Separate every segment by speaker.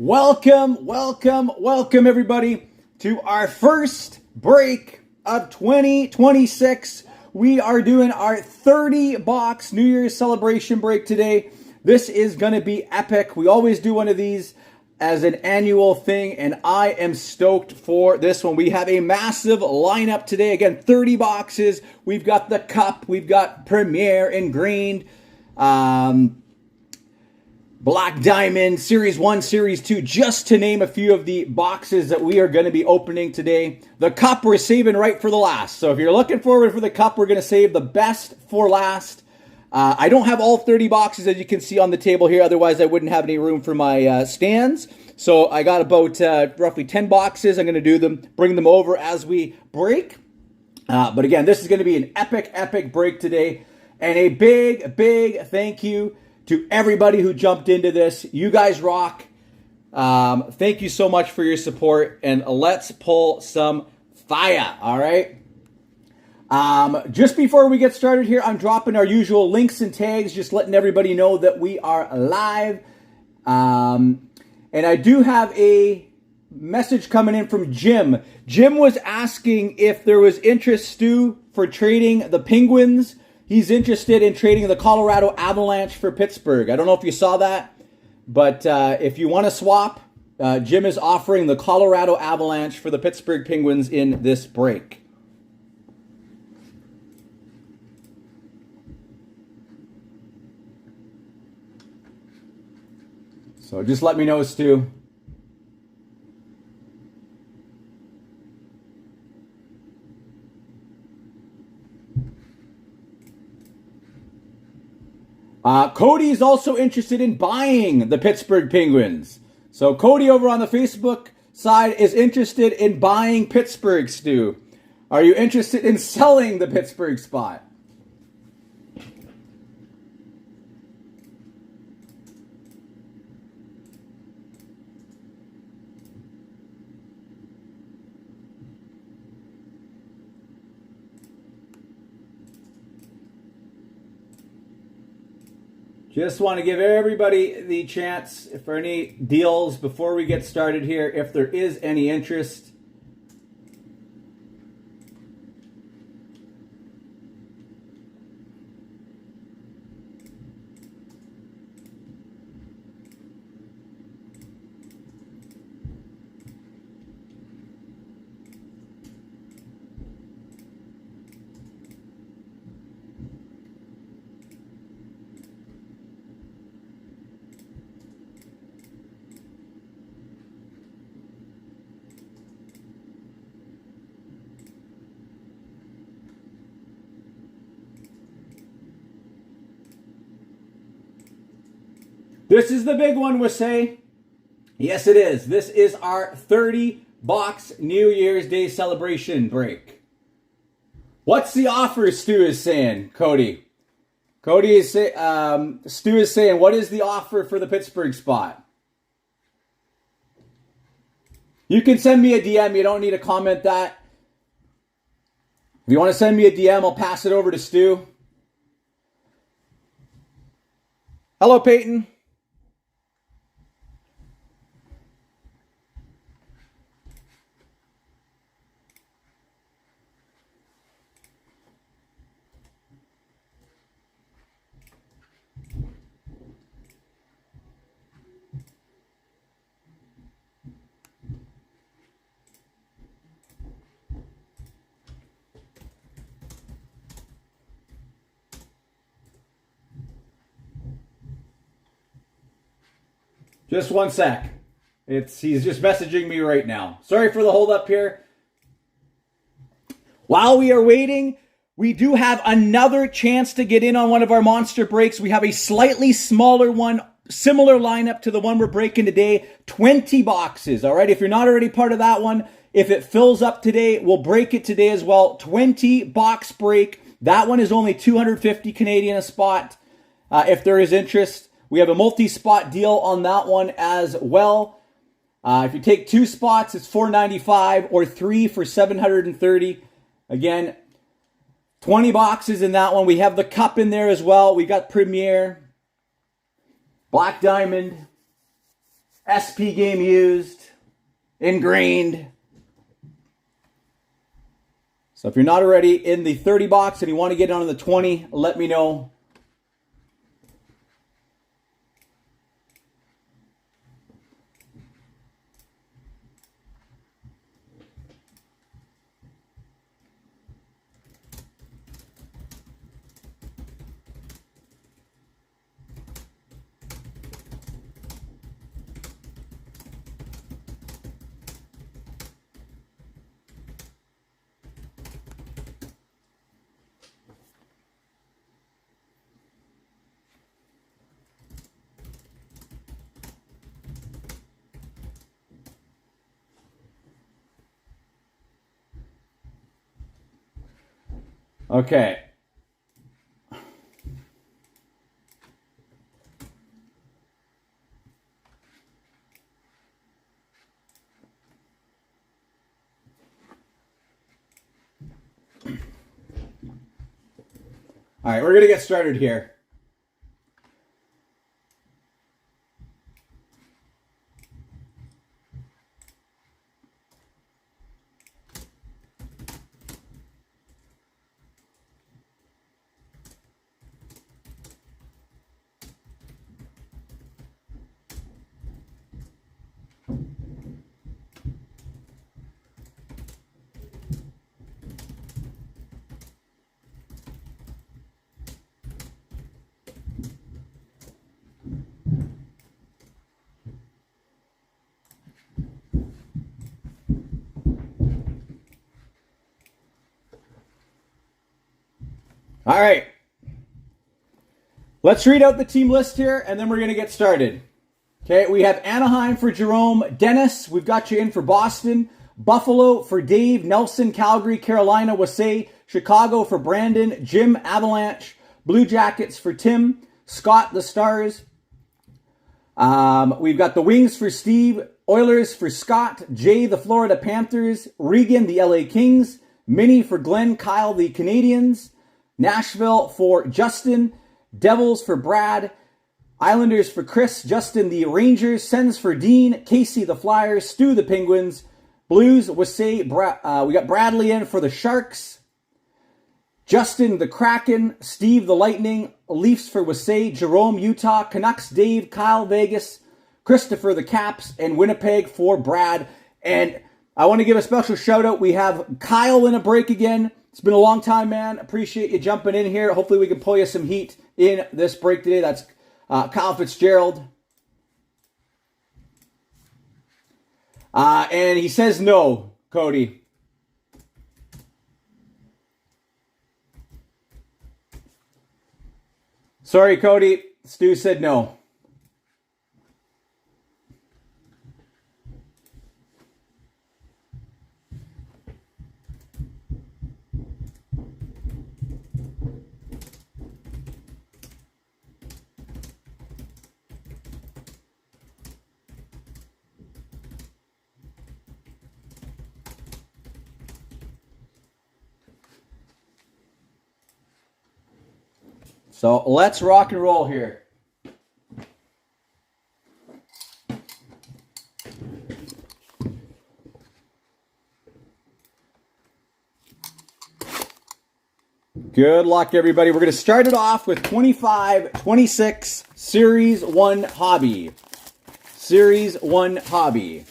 Speaker 1: Welcome everybody to our first break of 2026. We are doing our 30 box New Year's celebration break today. This is going to be epic. We always do one of these as an annual thing, and I am stoked for this one. We have a massive lineup today. Again, 30 boxes. We've got the Cup. We've got Premier Ingrained. Black Diamond, Series 1, Series 2, just to name a few of the boxes that we are going to be opening today. The Cup we're saving right for the last. So if you're looking forward for the Cup, we're going to save the best for last. I don't have all 30 boxes, as you can see on the table here. Otherwise, I wouldn't have any room for my stands. So I got about roughly 10 boxes. I'm going to bring them over as we break. But again, this is going to be an epic break today. And a big thank you to everybody who jumped into this. You guys rock. Thank you so much for your support, and let's pull some fire, all right? Just before we get started here, I'm dropping our usual links and tags, just letting everybody know that we are live. And I do have a message coming in from Jim. Jim was asking if there was interest, Stu, for trading the Penguins. He's interested in trading the Colorado Avalanche for Pittsburgh. I don't know if you saw that, but if you want to swap, Jim is offering the Colorado Avalanche for the Pittsburgh Penguins in this break. So just let me know, Stu. Cody is also interested in buying the Pittsburgh Penguins. So Cody over on the Facebook side is interested in buying Pittsburgh, Stu. Are you interested in selling the Pittsburgh spot? Just want to give everybody the chance for any deals before we get started here, if there is any interest. This is the big one, Wasay. Yes, it is. This is our 30-box New Year's Day celebration break. What's the offer, Stu is saying, Cody? Stu is saying, what is the offer for the Pittsburgh spot? You can send me a DM. You don't need to comment that. If you want to send me a DM, I'll pass it over to Stu. Hello, Peyton. Just one sec. He's just messaging me right now. Sorry for the hold up here. While we are waiting, we do have another chance to get in on one of our monster breaks. We have a slightly smaller one, similar lineup to the one we're breaking today. 20 boxes, all right? If you're not already part of that one, if it fills up today, we'll break it today as well. 20 box break. That one is only 250 Canadian a spot. If there is interest. We have a multi-spot deal on that one as well. If you take 2 spots, it's $495, or 3 for $730. Again, 20 boxes in that one. We have the Cup in there as well. We got Premier, Black Diamond, SP game used, ingrained. So if you're not already in the 30 box and you want to get on the 20, let me know. Okay. All right, we're going to get started here. All right. Let's read out the team list here, and then we're going to get started. Okay, we have Anaheim for Jerome. Dennis, we've got you in for Boston. Buffalo for Dave. Nelson, Calgary, Carolina, Wasay. Chicago for Brandon. Jim, Avalanche. Blue Jackets for Tim. Scott, the Stars. We've got the Wings for Steve. Oilers for Scott. Jay, the Florida Panthers. Regan, the LA Kings. Minnie for Glenn. Kyle, the Canadians. Nashville for Justin. Devils for Brad. Islanders for Chris. Justin, the Rangers. Sens for Dean. Casey, the Flyers. Stu, the Penguins. Blues, Wasay. We got Bradley in for the Sharks. Justin, the Kraken. Steve, the Lightning. Leafs for Wasay. Jerome, Utah. Canucks, Dave. Kyle, Vegas. Christopher, the Caps. And Winnipeg for Brad. And I want to give a special shout out. We have Kyle in a break again. It's been a long time, man. Appreciate you jumping in here. Hopefully we can pull you some heat in this break today. That's Kyle Fitzgerald. And he says no, Cody. Sorry, Cody. Stu said no. So let's rock and roll here. Good luck, everybody. We're going to start it off with 25-26 Series 1 Hobby. Series 1 Hobby.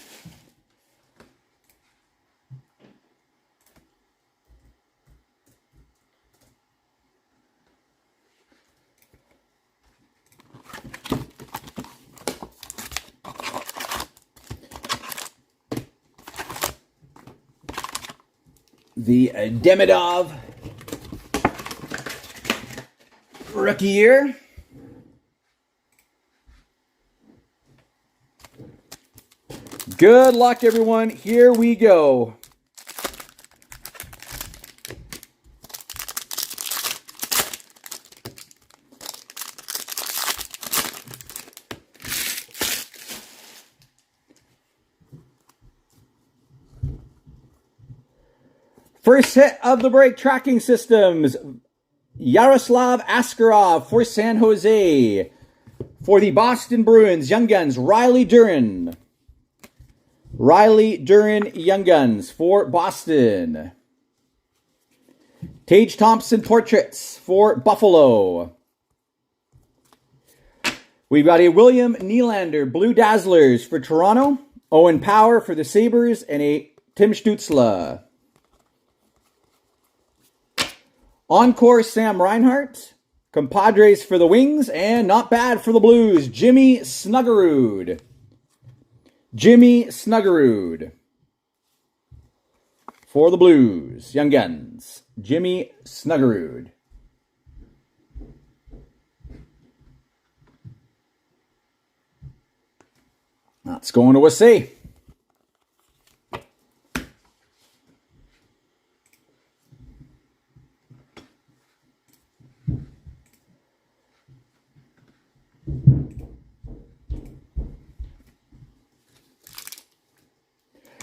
Speaker 1: The Demidov rookie year. Good luck, everyone. Here we go. First hit of the break, Tracking Systems. Yaroslav Askarov for San Jose. For the Boston Bruins, Young Guns, Riley Duren. Riley Duren, Young Guns for Boston. Tage Thompson Portraits for Buffalo. We've got a William Nylander Blue Dazzlers for Toronto. Owen Power for the Sabres. And a Tim Stützle. Encore Sam Reinhart. Compadres for the Wings. And not bad for the Blues. Jimmy Snuggerud. Jimmy Snuggerud. For the Blues. Young Guns. Jimmy Snuggerud. That's going to Wasay.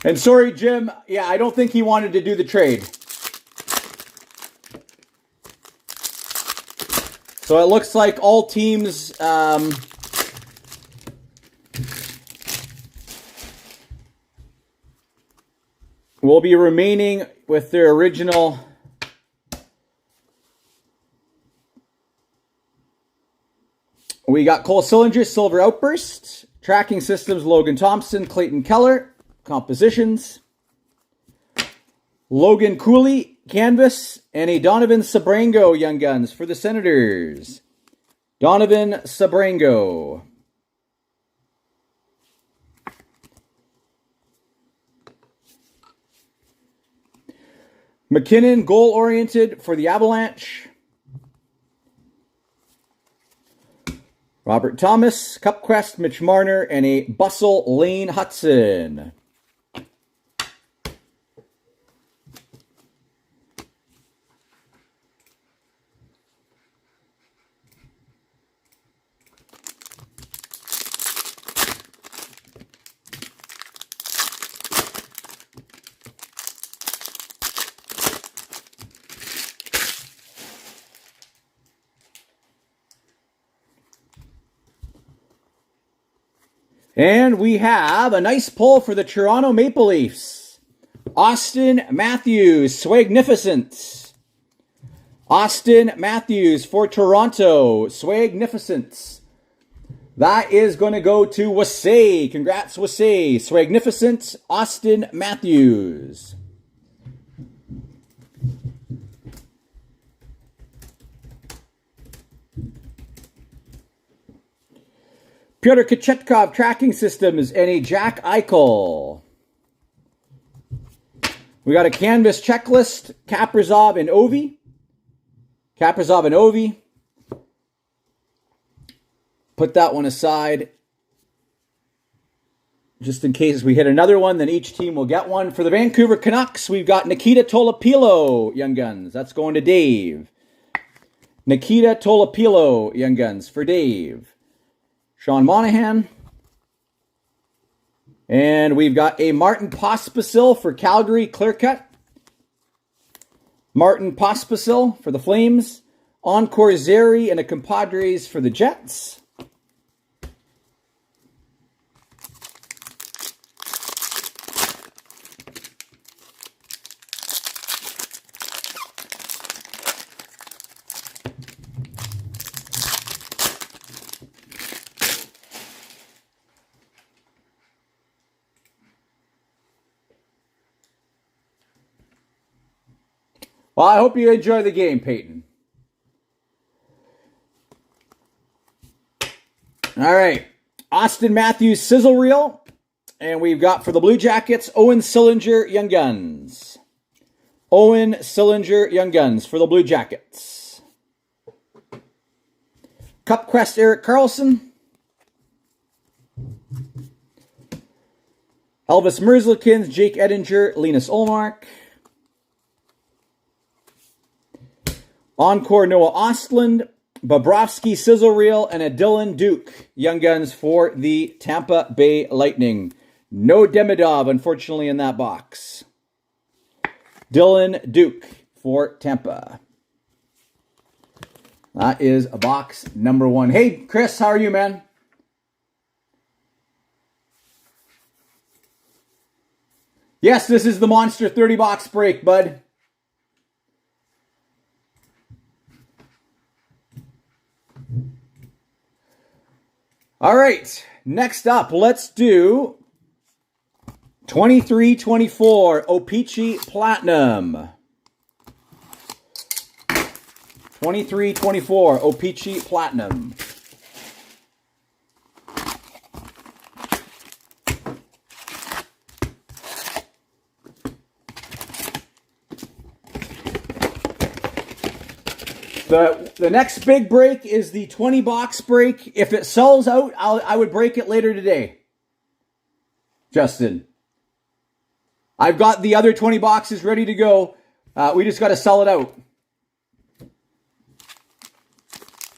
Speaker 1: And sorry, Jim. Yeah, I don't think he wanted to do the trade. So it looks like all teams will be remaining with their original We got Cole Sillinger, Silver Outburst. Tracking Systems, Logan Thompson, Clayton Keller. Compositions. Logan Cooley, Canvas. And a Donovan Sabrango, Young Guns for the Senators. Donovan Sabrango. McKinnon, goal-oriented for the Avalanche. Robert Thomas, Cup Quest, Mitch Marner, and a Bustle, Lane Hudson. And we have a nice pull for the Toronto Maple Leafs. Auston Matthews, Swagnificent. Auston Matthews for Toronto, Swagnificent. That is going to go to Wasay. Congrats, Wasay. Swagnificent, Auston Matthews. Pyotr Kochetkov, Tracking Systems, and a Jack Eichel. We got a Canvas Checklist, Kaprizov and Ovi. Kaprizov and Ovi. Put that one aside. Just in case we hit another one, then each team will get one. For the Vancouver Canucks, we've got Nikita Tolopilo, Young Guns. That's going to Dave. Nikita Tolopilo, Young Guns, for Dave. Sean Monahan. And we've got a Martin Pospisil for Calgary, clear cut. Martin Pospisil for the Flames. Encore Zeri and a Compadres for the Jets. Well, I hope you enjoy the game, Peyton. All right. Auston Matthews sizzle reel. And we've got for the Blue Jackets, Owen Sillinger, Young Guns. Owen Sillinger, Young Guns for the Blue Jackets. Cup Quest, Erik Karlsson. Elvis Merzlikins, Jake Edinger, Linus Ullmark. Encore Noah Ostlund, Bobrovsky sizzle reel, and a Dylan Duke, Young Guns for the Tampa Bay Lightning. No Demidov, unfortunately, in that box. Dylan Duke for Tampa. That is a box number one. Hey, Chris, how are you, man? Yes, this is the Monster 30 box break, bud. All right, next up, let's do 23-24 O-Pee-Chee Platinum. 23-24 O-Pee-Chee Platinum. The next big break is the 20 box break. If it sells out, I would break it later today. Justin. I've got the other 20 boxes ready to go. We just got to sell it out.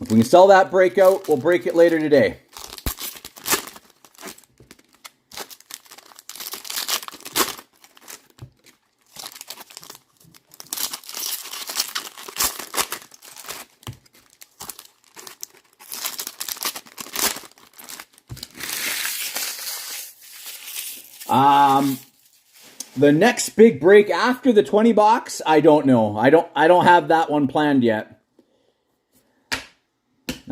Speaker 1: If we can sell that breakout, we'll break it later today. The next big break after the 20 box, I don't know. I don't have that one planned yet.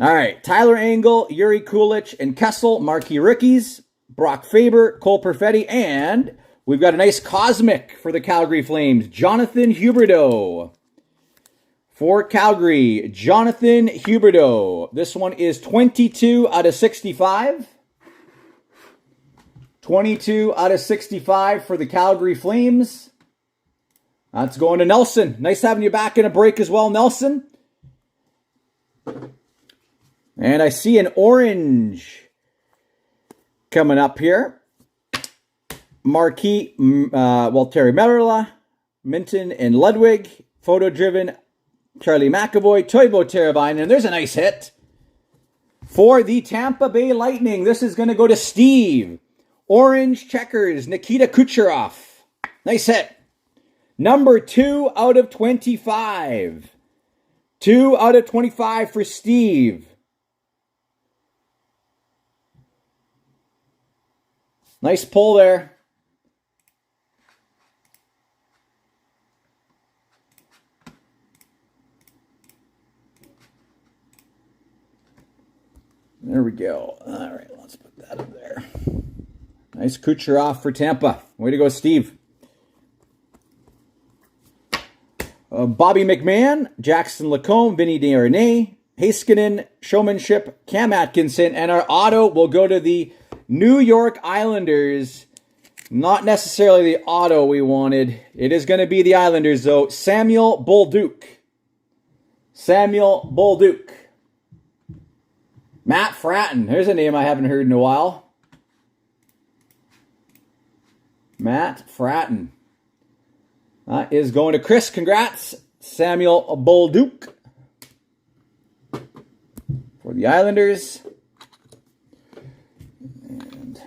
Speaker 1: All right, Tyler Angle, Yuri Kulich, and Kessel, marquee rookies. Brock Faber, Cole Perfetti, and we've got a nice cosmic for the Calgary Flames, Jonathan Huberdeau. For Calgary, Jonathan Huberdeau. This one is 22 out of 65. 22 out of 65 for the Calgary Flames. That's going to Nelson. Nice having you back in a break as well, Nelson. And I see an orange coming up here. Marquee, Terry Merla, Minton, and Ludwig. Photo-driven, Charlie McAvoy, Toivo Teravainen. And there's a nice hit. For the Tampa Bay Lightning, this is going to go to Steve. Orange checkers, Nikita Kucherov. Nice hit. Number 2 out of 25. 2 out of 25 for Steve. Nice pull there. There we go. All right, let's put that up there. Nice Kucherov for Tampa. Way to go, Steve. Bobby McMahon, Jackson Lacombe, Vinny Desharnais, Heiskanen, Showmanship, Cam Atkinson, and our auto will go to the New York Islanders. Not necessarily the auto we wanted. It is going to be the Islanders, though. Samuel Bolduc. Samuel Bolduc. Matt Fratton. There's a name I haven't heard in a while. Matt Fratton. That is going to Chris. Congrats, Samuel Bolduc. For the Islanders. And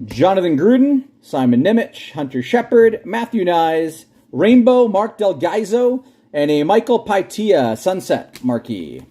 Speaker 1: Jonathan Gruden, Simon Nemec, Hunter Shepard, Matthew Nyes, Rainbow, Mark Del Gaizo, and a Michael Paitia Sunset marquee.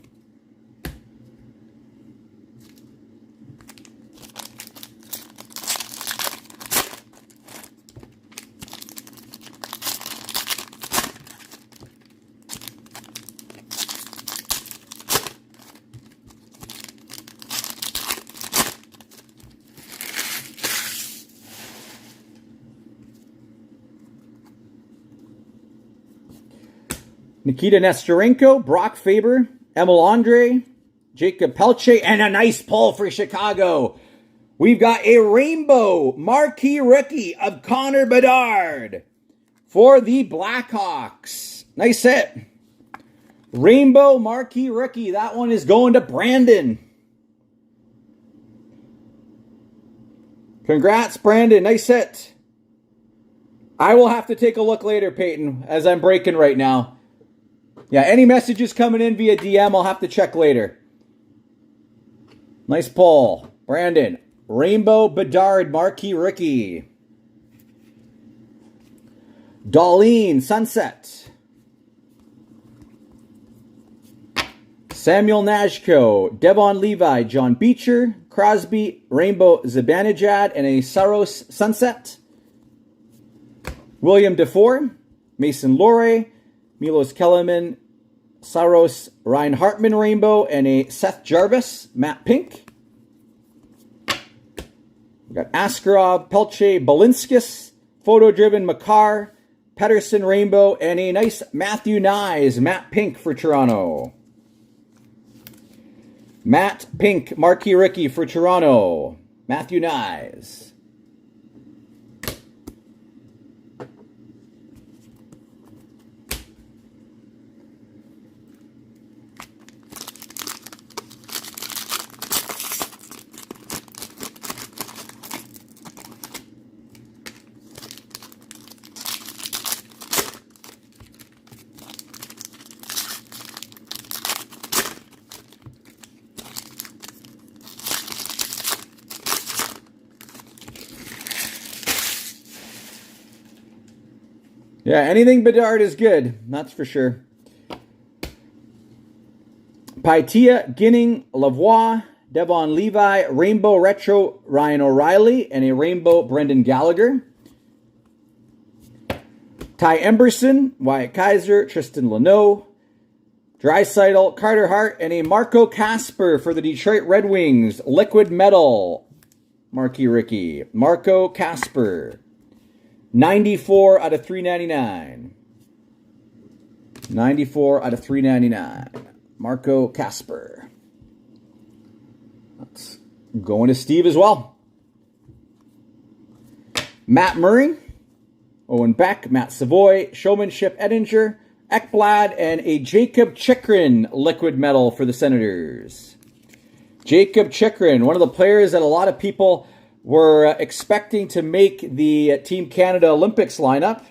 Speaker 1: Nikita Nesterenko, Brock Faber, Emil Andre, Jacob Pelche, and a nice pull for Chicago. We've got a rainbow marquee rookie of Connor Bedard for the Blackhawks. Nice hit. Rainbow marquee rookie. That one is going to Brandon. Congrats, Brandon. Nice hit. I will have to take a look later, Peyton, as I'm breaking right now. Yeah, any messages coming in via DM, I'll have to check later. Nice pull. Brandon. Rainbow Bedard, marquee rookie. Darlene, Sunset. Samuel Najko, Devon Levi, John Beecher, Crosby, Rainbow Zibanejad, and a Saros Sunset. William DeFore, Mason Lohrei, Milos Kellerman, Saros Ryan Hartman Rainbow, and a Seth Jarvis, Matt Pink. We got Askarov, Pelche, Balinskis, Photo Driven Makar, Pedersen Rainbow, and a nice Matthew Nyes, Matt Pink for Toronto. Matt Pink, marquee rookie for Toronto. Matthew Nyes. Yeah, anything Bedard is good. That's for sure. Paitia, Ginning, Lavoie, Devon Levi, Rainbow Retro, Ryan O'Reilly, and a Rainbow Brendan Gallagher. Ty Emberson, Wyatt Kaiser, Tristan Leno, Draisaitl, Carter Hart, and a Marco Casper for the Detroit Red Wings. Liquid Metal, marquee rookie. Marco Casper. 94 out of 399. 94 out of 399. Marco Casper. That's going to Steve as well. Matt Murray, Owen Beck, Matt Savoy, Showmanship Edinger, Ekblad, and a Jacob Chychrun liquid metal for the Senators. Jacob Chychrun, one of the players that a lot of people were expecting to make the Team Canada Olympics lineup.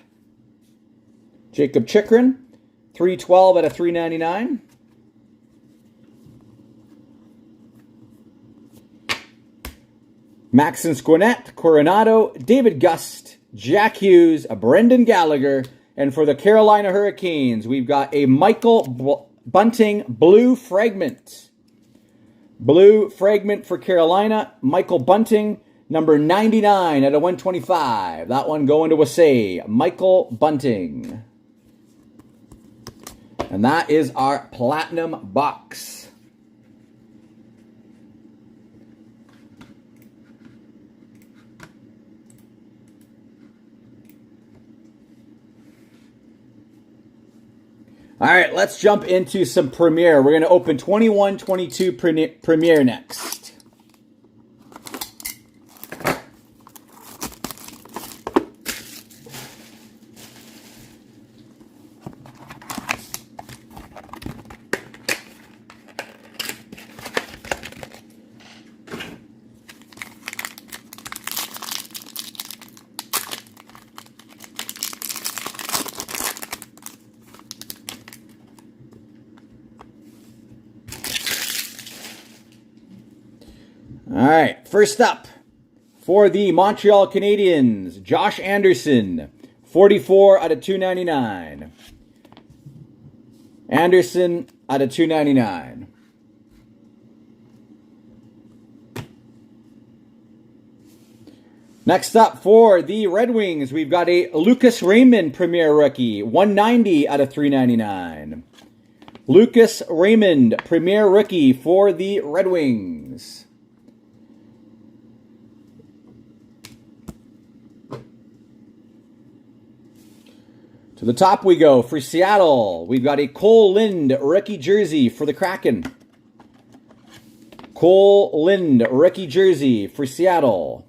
Speaker 1: Jacob Chychrun, 312 out of 399. Maxence Gwinnett, Coronado, David Gust, Jack Hughes, a Brendan Gallagher, and for the Carolina Hurricanes, we've got a Michael Bunting Blue Fragment. Blue Fragment for Carolina, Michael Bunting, number 99 out of 125. That one going to Wasay. Michael Bunting. And that is our Platinum box. All right, let's jump into some Premier. We're going to open 21-22 Premier next. All right, first up, for the Montreal Canadiens, Josh Anderson, 44 out of 299. Anderson out of 299. Next up, for the Red Wings, we've got a Lucas Raymond Premier Rookie, 190 out of 399. Lucas Raymond Premier Rookie for the Red Wings. To the top we go. For Seattle, we've got a Cole Lind rookie jersey for the Kraken. Cole Lind rookie jersey for Seattle.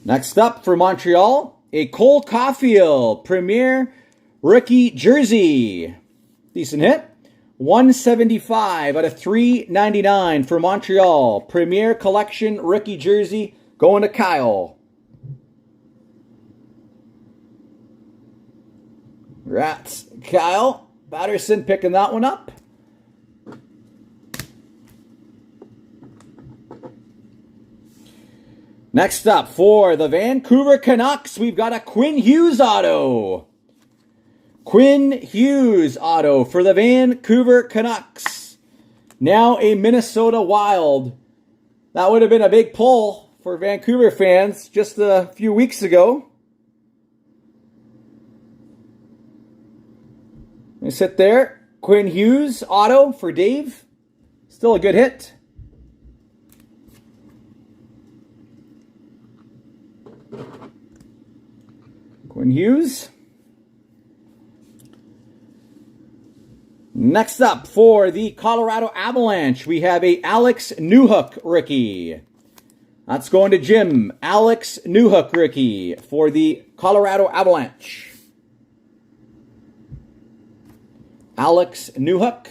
Speaker 1: Next up for Montreal, a Cole Caulfield Premier rookie jersey. Decent hit. 175 out of 399 for Montreal. Premier Collection rookie jersey going to Kyle. Congrats, Kyle. Patterson picking that one up. Next up, for the Vancouver Canucks, we've got a Quinn Hughes auto. Quinn Hughes auto for the Vancouver Canucks. Now a Minnesota Wild. That would have been a big pull for Vancouver fans just a few weeks ago. They sit there. Quinn Hughes auto for Dave. Still a good hit. Quinn Hughes. Next up, for the Colorado Avalanche, we have a Alex Newhook rookie. That's going to Jim. Alex Newhook rookie for the Colorado Avalanche. Alex Newhook.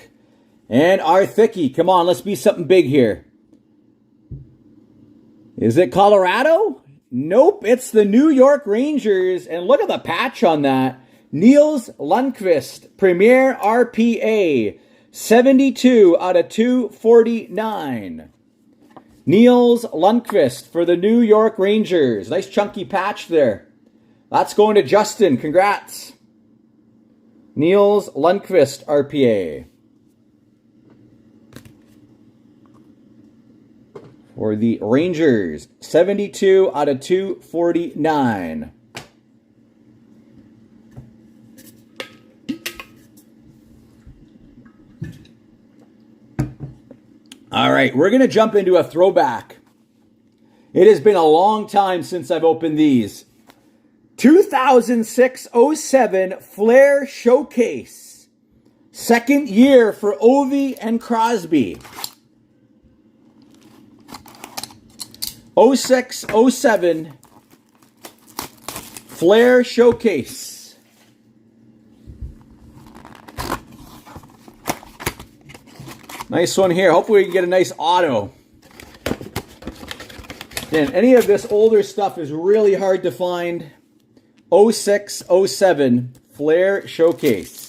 Speaker 1: And our thickie. Come on, let's be something big here. Is it Colorado? Nope, it's the New York Rangers. And look at the patch on that. Niels Lundqvist, Premier RPA, 72 out of 249. Niels Lundqvist for the New York Rangers. Nice chunky patch there. That's going to Justin. Congrats. Niels Lundqvist, RPA. For the Rangers, 72 out of 249. All right, we're going to jump into a throwback. It has been a long time since I've opened these. 2006-07 Flair Showcase. Second year for Ovi and Crosby. 06-07 Flair Showcase. Nice one here. Hopefully we can get a nice auto. Again, any of this older stuff is really hard to find. 06-07 Flair Showcase.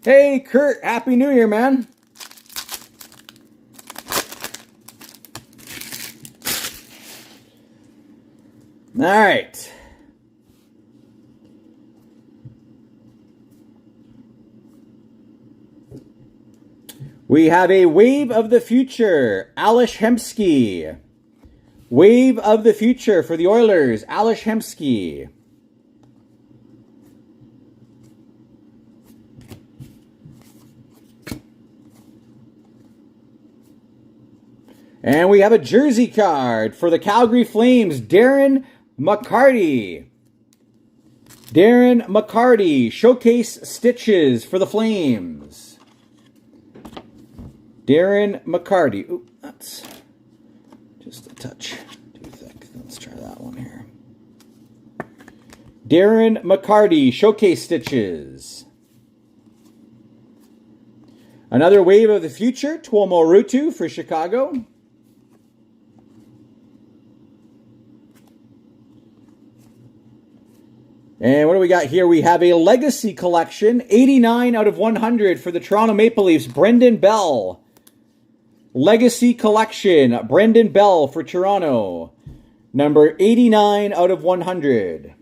Speaker 1: Hey, Kurt, Happy New Year, man. All right. We have a Wave of the Future, Ales Hemsky. Wave of the Future for the Oilers, Ales Hemsky. And we have a jersey card for the Calgary Flames, Darren McCarty. Darren McCarty, Showcase Stitches for the Flames. Darren McCarty. Ooh, that's just a touch too thick. Let's try that one here. Darren McCarty, Showcase Stitches. Another Wave of the Future, Tuomo Ruutu for Chicago. And what do we got here? We have a Legacy Collection, 89 out of 100 for the Toronto Maple Leafs, Brendan Bell. Legacy Collection, Brendan Bell for Toronto. Number 89 out of 100.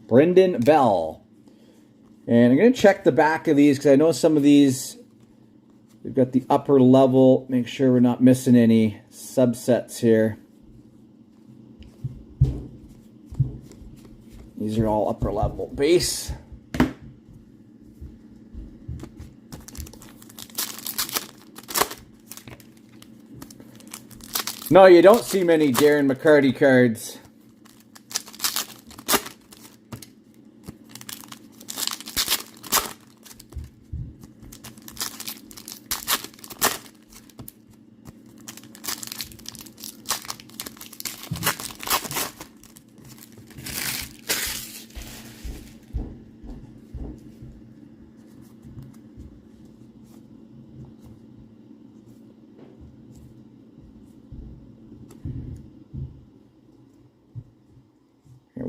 Speaker 1: Brendan Bell. And I'm going to check the back of these because I know some of these, we've got the upper level. Make sure we're not missing any subsets here. These are all upper level base. No, you don't see many Darren McCarty cards.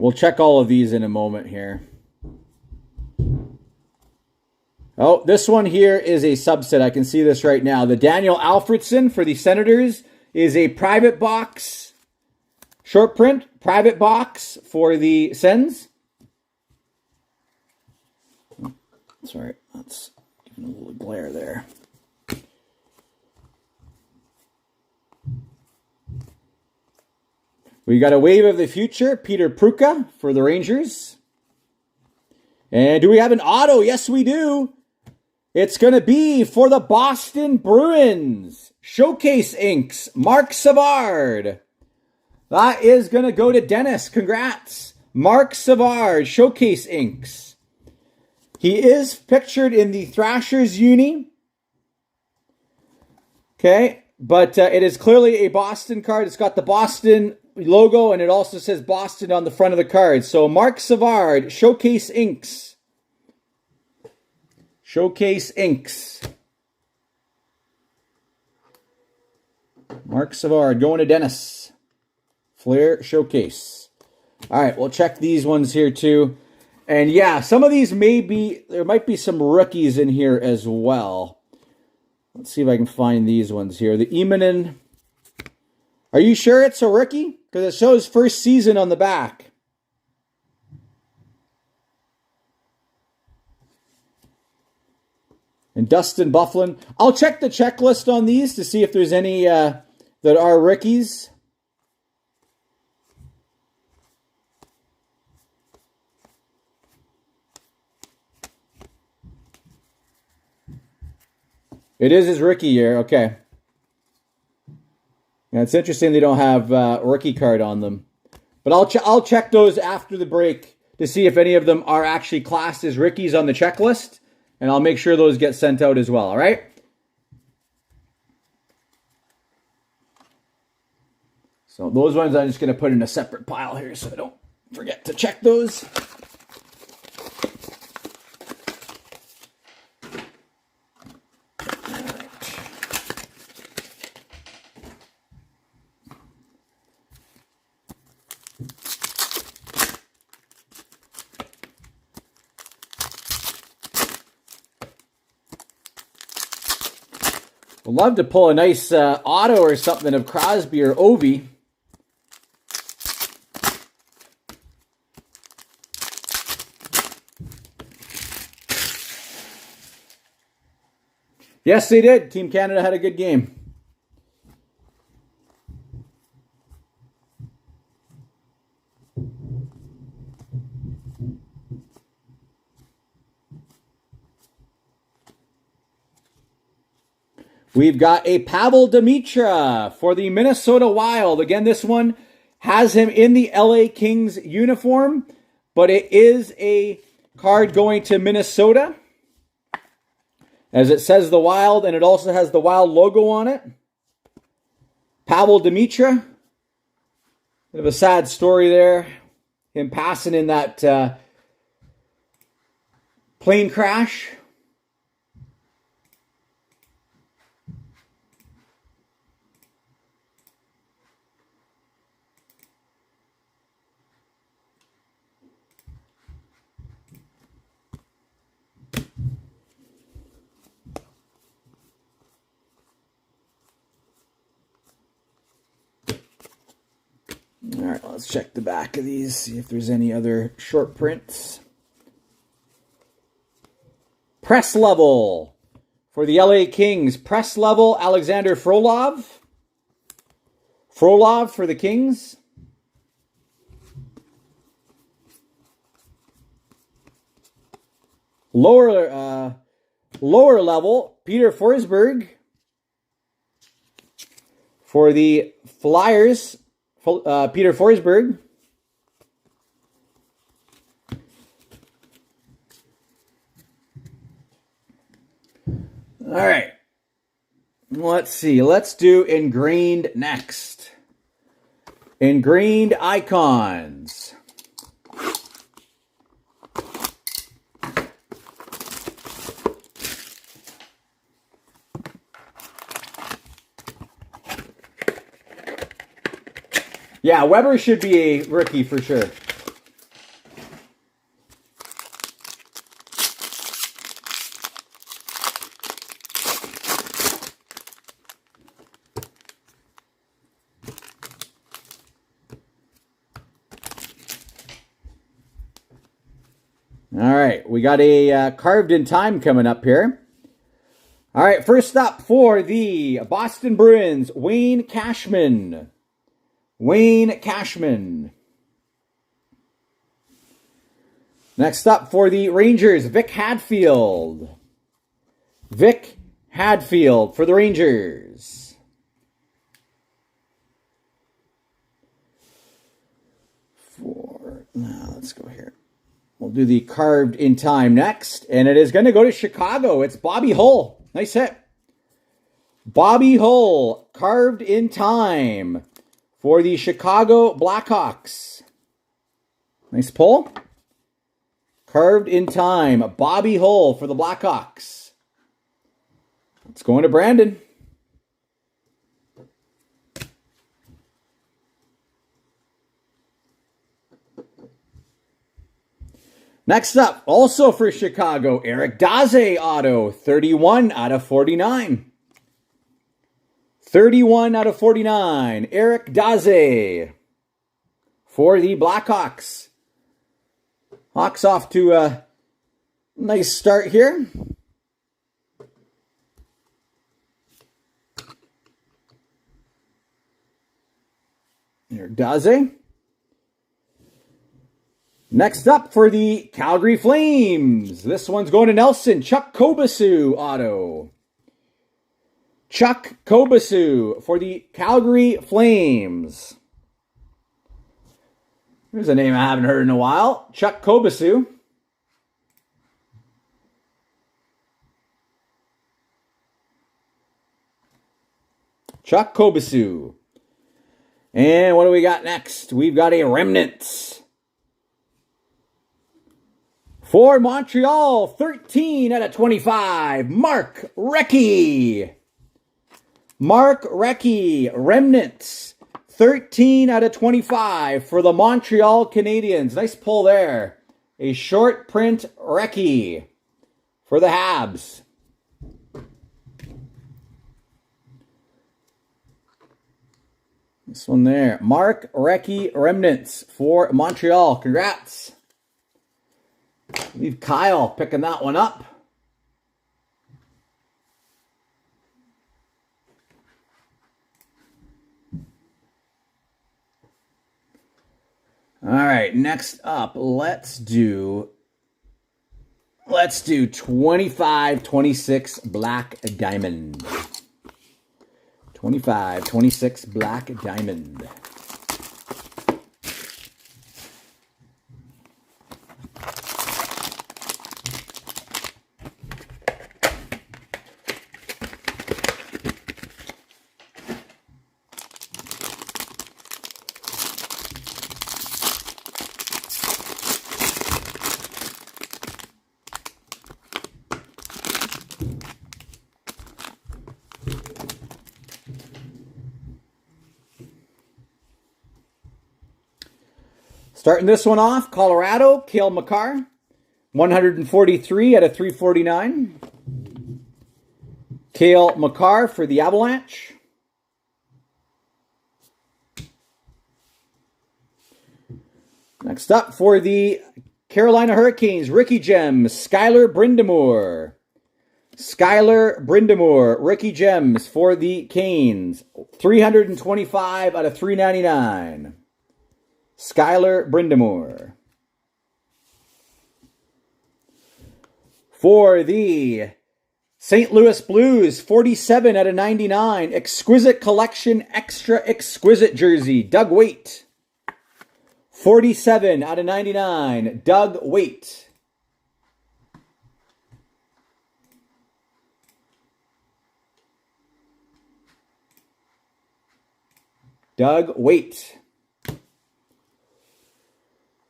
Speaker 1: we'll check all of these in a moment here. Oh, this one here is a subset. I can see this right now. The Daniel Alfredsson for the Senators is a private box. Short print, private box for the Sens. Sorry, that's giving a little glare there. We got a Wave of the Future, Peter Pruka for the Rangers. And do we have an auto? Yes, we do. It's going to be for the Boston Bruins. Showcase Inks, Mark Savard. That is going to go to Dennis. Congrats. Mark Savard, Showcase Inks. He is pictured in the Thrashers uni. Okay, but it is clearly a Boston card. It's got the Boston logo, and it also says Boston on the front of the card. So Mark Savard, Showcase Inks. Showcase Inks. Mark Savard going to Dennis. Flair Showcase. All right, we'll check these ones here too. And yeah, some of these there might be some rookies in here as well. Let's see if I can find these ones here. The Emanen. Are you sure it's a rookie? Because it shows first season on the back. And Dustin Byfuglien. I'll check the checklist on these to see if there's any that are rookies. It is his rookie year. Okay. Yeah, it's interesting they don't have a rookie card on them. But I'll check those after the break to see if any of them are actually classed as rookies on the checklist. And I'll make sure those get sent out as well, all right? So those ones I'm just going to put in a separate pile here so I don't forget to check those. Would love to pull a nice auto or something of Crosby or Ovi. Yes, they did. Team Canada had a good game. We've got a Pavel Demitra for the Minnesota Wild. Again, this one has him in the LA Kings uniform, but it is a card going to Minnesota. As it says the Wild, and it also has the Wild logo on it. Pavel Demitra. Bit of a sad story there. Him passing in that plane crash. All right, let's check the back of these, see if there's any other short prints. Press level for the LA Kings. Press level, Alexander Frolov. Frolov for the Kings. Lower level, Peter Forsberg for the Flyers. Peter Forsberg. All right. Let's see. Let's do Ingrained next. Ingrained Icons. Yeah, Weber should be a rookie for sure. All right, we got a carved in time coming up here. All right, first up for the Boston Bruins, Wayne Cashman. Wayne Cashman. Next up for the Rangers, Vic Hadfield. Vic Hadfield for the Rangers. Now let's go here. We'll do the carved in time next, and it is going to go to Chicago. It's Bobby Hull. Nice hit. Bobby Hull, carved in time for the Chicago Blackhawks. Nice pull. Carved in time, Bobby Hull for the Blackhawks. It's going to Brandon. Next up, also for Chicago, Eric Daze auto, 31 out of 49. 31 out of 49, Eric Daze for the Blackhawks. Hawks off to a nice start here. Eric Daze. Next up for the Calgary Flames. This one's going to Nelson. Chuck Kobasu auto. Chuck Kobasu for the Calgary Flames. Here's a name I haven't heard in a while. Chuck Kobasu. Chuck Kobasu. And what do we got next? We've got a Remnants. For Montreal, 13 out of 25, Mark Recchi. Mark Recchi, Remnants, 13 out of 25 for the Montreal Canadiens. Nice pull there. A short print Recchi for the Habs. This one there. Mark Recchi, Remnants for Montreal. Congrats. Leave Kyle picking that one up. All right, next up, let's do 25-26 Black Diamond. 25-26 Black Diamond. Starting this one off, Colorado, Cale Makar, 143 out of 349. Cale Makar for the Avalanche. Next up for the Carolina Hurricanes, Ricky Gems, Skylar Brind'Amour. Skylar Brind'Amour, Ricky Gems for the Canes, 325 out of 399. Skylar Brind'Amour. For the St. Louis Blues, 47 out of 99. Exquisite Collection Extra Exquisite Jersey, Doug Weight. 47 out of 99, Doug Weight. Doug Weight.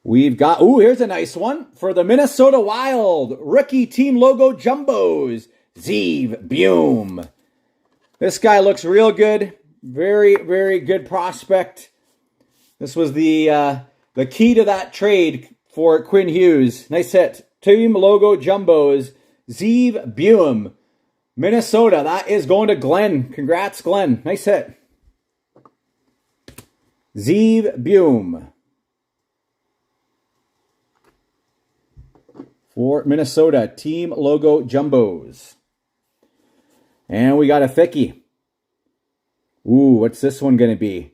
Speaker 1: We've got, here's a nice one. For the Minnesota Wild, rookie team logo jumbos, Zeev Bume. This guy looks real good. Very, very good prospect. This was the key to that trade for Quinn Hughes. Nice hit. Team logo jumbos, Zeev Bume. Minnesota, that is going to Glenn. Congrats, Glenn. Nice hit. Zeev Bume. for Minnesota. Team logo jumbos. And we got a thickie. Ooh, what's this one going to be?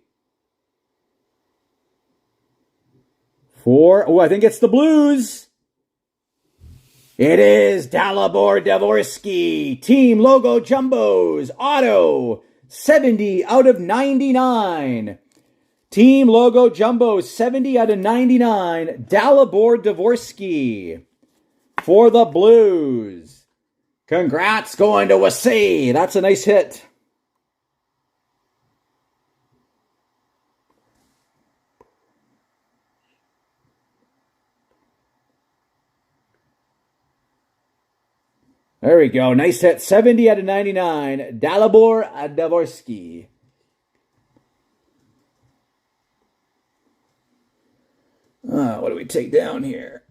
Speaker 1: I think it's the Blues. It is Dalibor Dvorsky. Team logo jumbos. Auto. 70 out of 99. Team logo jumbos. 70 out of 99. Dalibor Dvorsky for the Blues. Congrats going to Wasay. That's a nice hit. There we go. Nice hit. 70 out of 99. Dalibor Dvorsky. What do we take down here?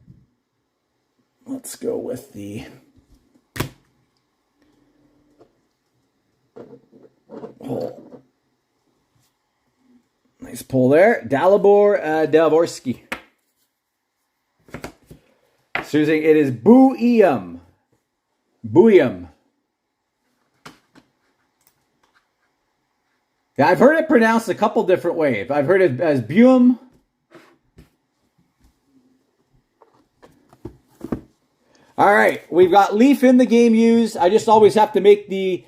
Speaker 1: Let's go with the pull. Nice pull there. Dalibor Dvorsky. Susan, it is Buium. Buium. Yeah, I've heard it pronounced a couple different ways. I've heard it as Buium. All right, we've got Leaf in the game used. I just always have to make the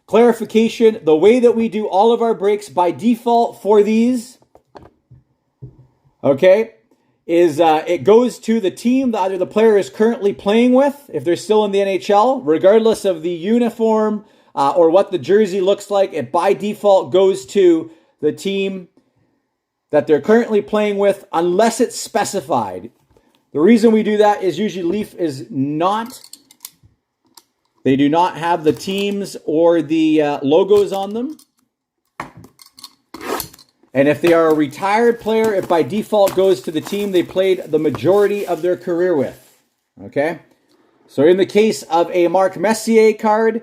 Speaker 1: clarification. The way that we do all of our breaks by default for these, okay, is it goes to the team that either the player is currently playing with, if they're still in the NHL, regardless of the uniform or what the jersey looks like. It by default goes to the team that they're currently playing with, unless it's specified. The reason we do that is usually Leaf is not, they do not have the teams or the logos on them. And if they are a retired player, it by default goes to the team they played the majority of their career with. Okay? So in the case of a Mark Messier card,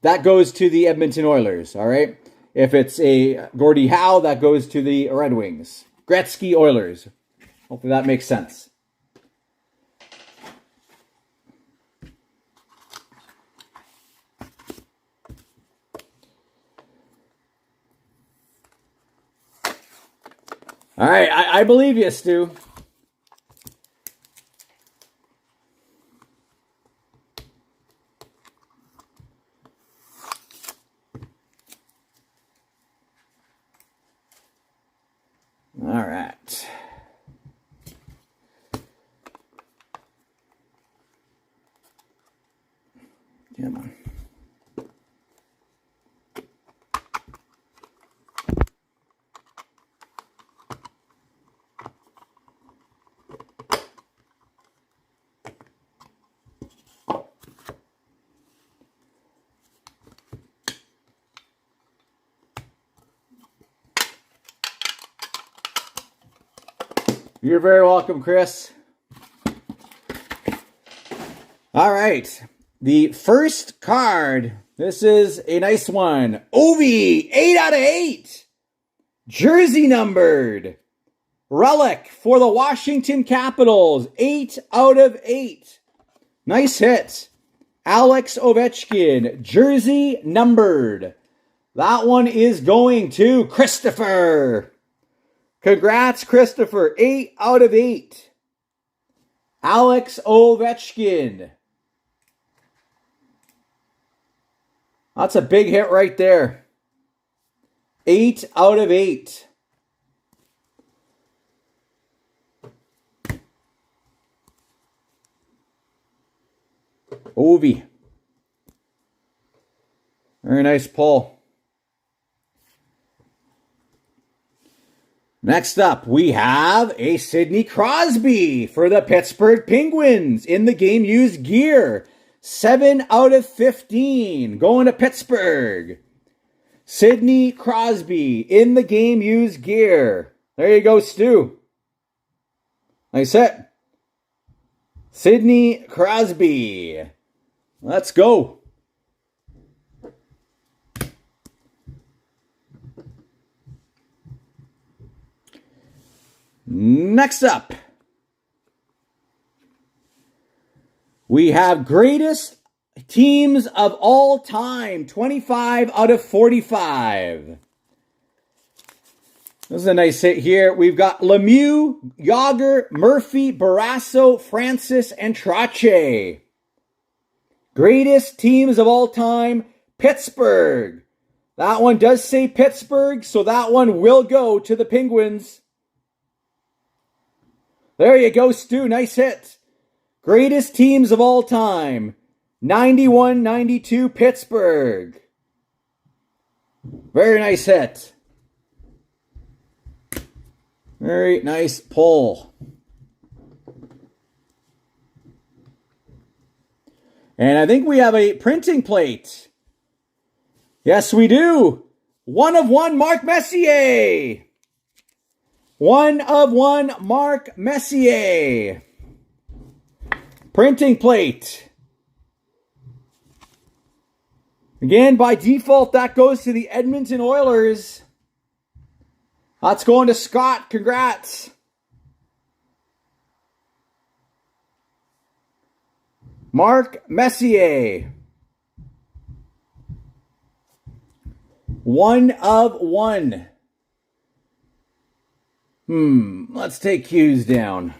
Speaker 1: that goes to the Edmonton Oilers. All right? If it's a Gordie Howe, that goes to the Red Wings. Gretzky Oilers. Hopefully that makes sense. All right, I believe you, Stu. All right. Come on. You're very welcome, Chris. All right. The first card. This is a nice one. Ovi, 8 out of 8. Jersey numbered. Relic for the Washington Capitals, 8 out of 8. Nice hit. Alex Ovechkin, jersey numbered. That one is going to Christopher. Congrats, Christopher. 8 out of 8. Alex Ovechkin. That's a big hit right there. 8 out of 8. Ovi. Very nice pull. Next up, we have a Sidney Crosby for the Pittsburgh Penguins in the game used gear. 7 out of 15 going to Pittsburgh. Sidney Crosby in the game used gear. There you go, Stu. Nice hit. Sidney Crosby. Let's go. Next up, We have greatest teams of all time, 25 out of 45. This is a nice hit here. We've got Lemieux, Yager, Murphy, Barrasso, Francis, and Trache. Greatest teams of all time, Pittsburgh. That one does say Pittsburgh, so that one will go to the Penguins. There you go, Stu. Nice hit. Greatest teams of all time, 91-92 Pittsburgh. Very nice hit. Very nice pull. And I think we have a printing plate. Yes, we do. 1 of 1, Mark Messier. 1 of 1, Mark Messier. Printing plate. Again, by default, that goes to the Edmonton Oilers. That's going to Scott. Congrats. Mark Messier. 1 of 1. Let's take Hughes down.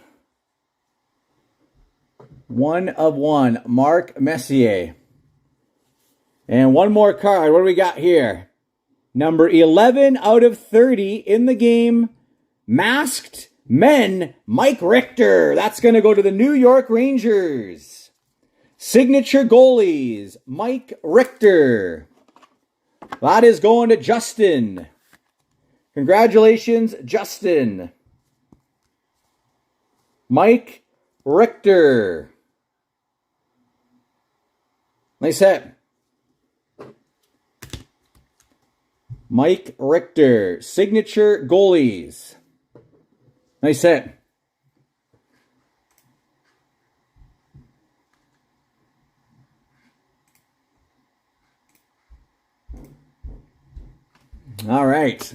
Speaker 1: 1 of 1. Mark Messier. And one more card. What do we got here? Number 11 out of 30 in the game. Masked Men, Mike Richter. That's going to go to the New York Rangers. Signature goalies, Mike Richter. That is going to Justin. Congratulations, Justin. Mike Richter. Nice hit. Mike Richter. Signature goalies. Nice hit. All right.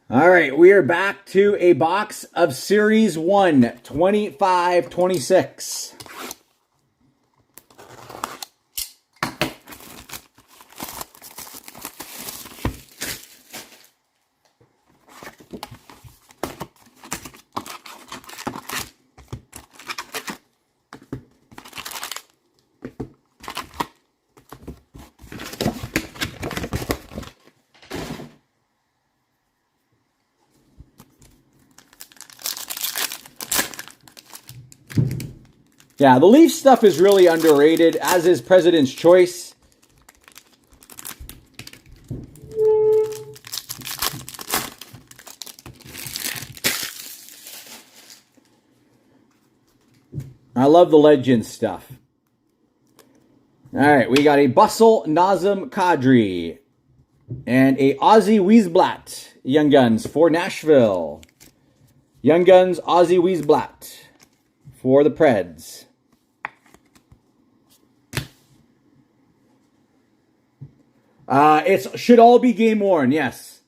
Speaker 1: All right, we are back to a box of Series 1, 25-26. Yeah, the Leaf stuff is really underrated, as is President's Choice. I love the Legends stuff. All right, we got a Bustle Nazem Kadri and a Ozzy Wiesblatt Young Guns for Nashville. Young Guns Ozzy Wiesblatt for the Preds. It should all be game worn, yes.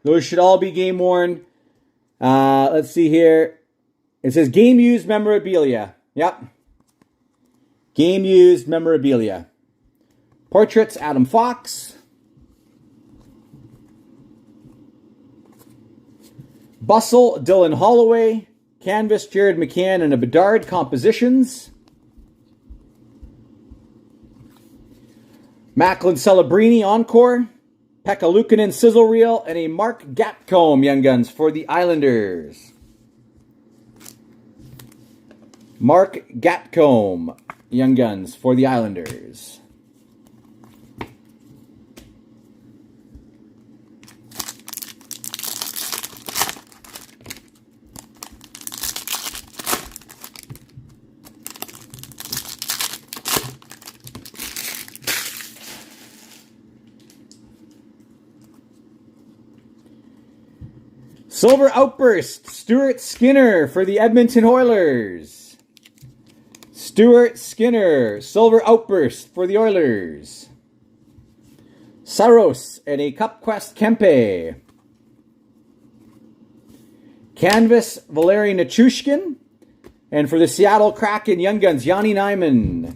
Speaker 1: Those should all be game worn. Let's see here. It says game used memorabilia. Yep. Game used memorabilia. Portraits, Adam Fox. Bustle, Dylan Holloway. Canvas, Jared McCann and a Bedard compositions. Macklin Celebrini Encore. Pekka Luukkonen Sizzle Reel and a Mark Gatcomb Young Guns for the Islanders. Mark Gatcomb Young Guns for the Islanders. Silver Outburst, Stuart Skinner for the Edmonton Oilers. Stuart Skinner, Silver Outburst for the Oilers. Saros and a Cup Quest Kempe. Canvas, Valeri Nichushkin. And for the Seattle Kraken Young Guns, Yanni Nyman.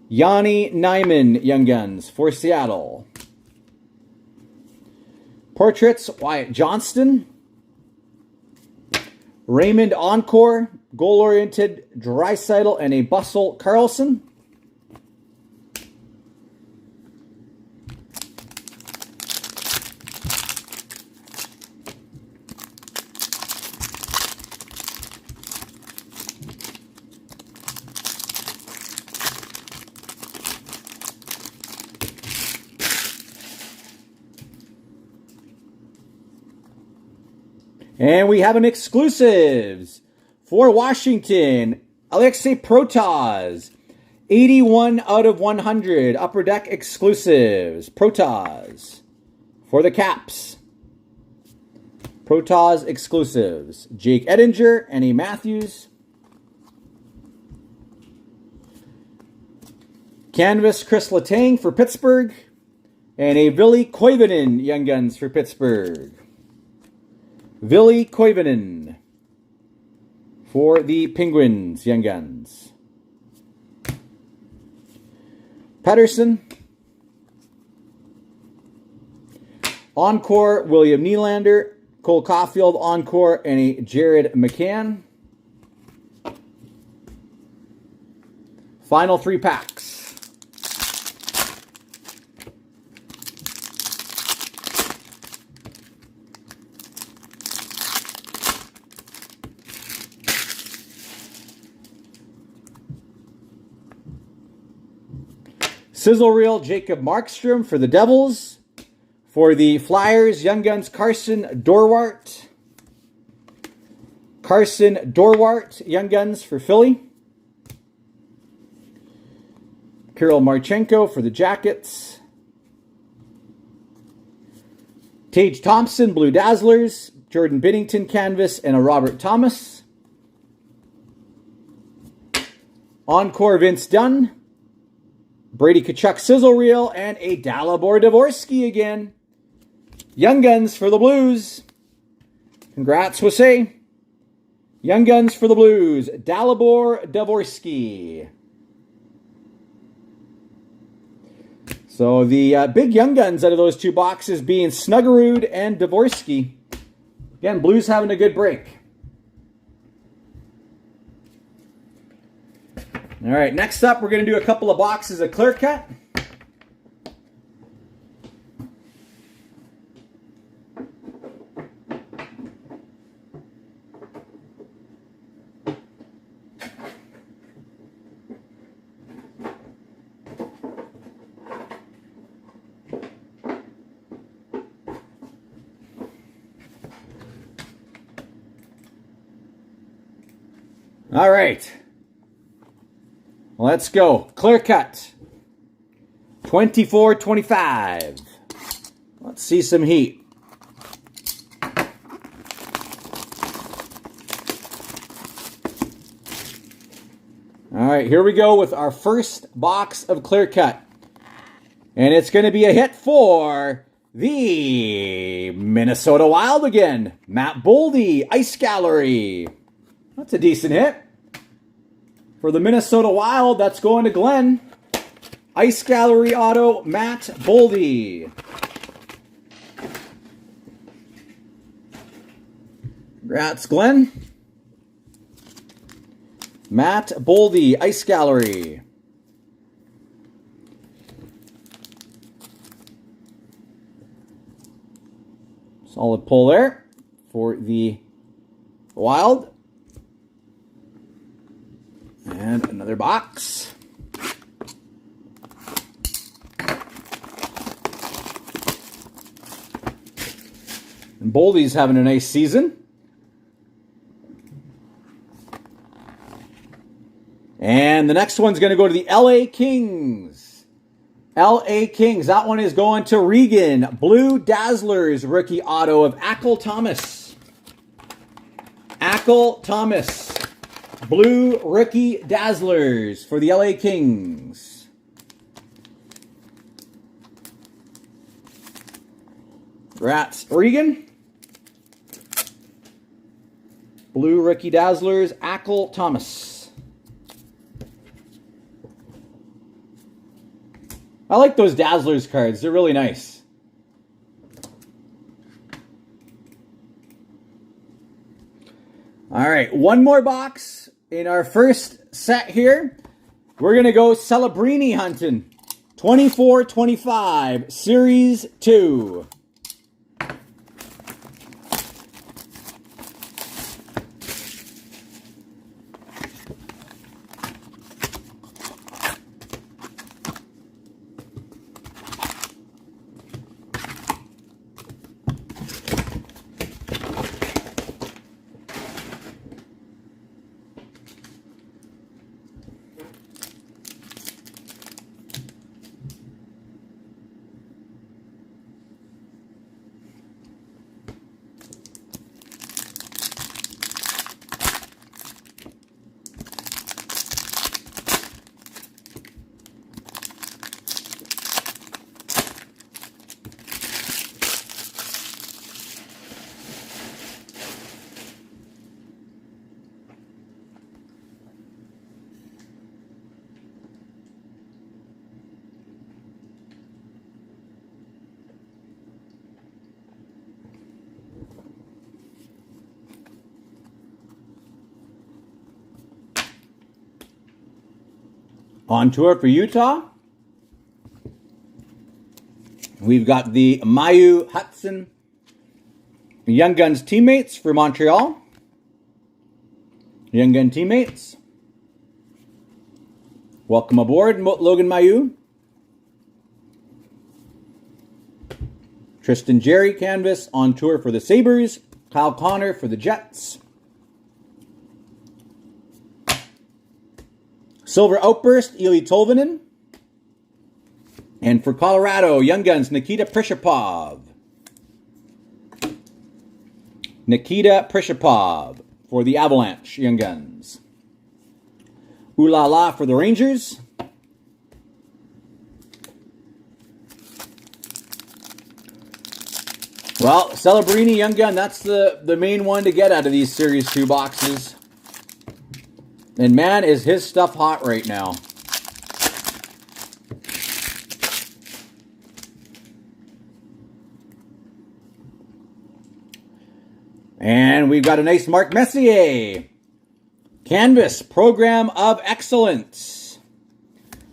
Speaker 1: Yanni Nyman Young Guns for Seattle. Portraits, Wyatt Johnston. Raymond Encore, goal-oriented Draisaitl, and a Bustle Carlson. And we have an exclusives for Washington, Alexei Protas, 81 out of 100, Upper Deck exclusives, Protas for the Caps. Protas exclusives, Jake Edinger, Annie Matthews. Canvas Chris Letang for Pittsburgh, and a Ville Koivunen Young Guns for Pittsburgh. Ville Koivunen for the Penguins Young Guns. Pettersson. Encore, William Nylander. Cole Caulfield, Encore, and a Jared McCann. Final 3 packs. Sizzle Reel, Jacob Markstrom for the Devils. For the Flyers, Young Guns, Carson Dorwart. Carson Dorwart, Young Guns for Philly. Kirill Marchenko for the Jackets. Tage Thompson, Blue Dazzlers. Jordan Binnington, Canvas, and a Robert Thomas. Encore, Vince Dunn. Brady Tkachuk Sizzle Reel, and a Dalibor Dvorsky again. Young Guns for the Blues. Congrats, Jose. Young Guns for the Blues, Dalibor Dvorsky. So the big Young Guns out of those 2 boxes being Snuggerud and Dvorsky. Again, Blues having a good break. All right, next up, we're going to do a couple of boxes of Clear Cut. All right. Let's go. Clear Cut. 24-25. Let's see some heat. All right, here we go with our first box of Clear Cut. And it's going to be a hit for the Minnesota Wild again. Matt Boldy, Ice Gallery. That's a decent hit. For the Minnesota Wild, that's going to Glenn. Ice Gallery auto, Matt Boldy. Congrats, Glenn. Matt Boldy, Ice Gallery. Solid pull there for the Wild. And another box. And Boldy's having a nice season. And the next one's going to go to the LA Kings. LA Kings. That one is going to Regan. Blue Dazzlers rookie auto of Ackle Thomas. Ackle Thomas. Blue rookie Dazzlers for the LA Kings. Congrats, Regan. Blue Rookie Dazzlers, Ackle Thomas. I like those Dazzlers cards. They're really nice. All right, one more box in our first set here. We're going to go Celebrini hunting. 24-25, Series 2. On tour for Utah, we've got the Mayu Hudson Young Guns teammates for Montreal. Young Gun teammates. Welcome aboard, Logan Mayu. Tristan Jarry canvas on tour for the Sabres. Kyle Connor for the Jets. Silver Outburst, Eeli Tolvanen. And for Colorado, Young Guns, Nikita Prishapov. Nikita Prishapov for the Avalanche, Young Guns. Ooh La La for the Rangers. Well, Celebrini Young Gun, that's the main one to get out of these Series 2 boxes. And man, is his stuff hot right now. And we've got a nice Mark Messier. Canvas, Program of Excellence.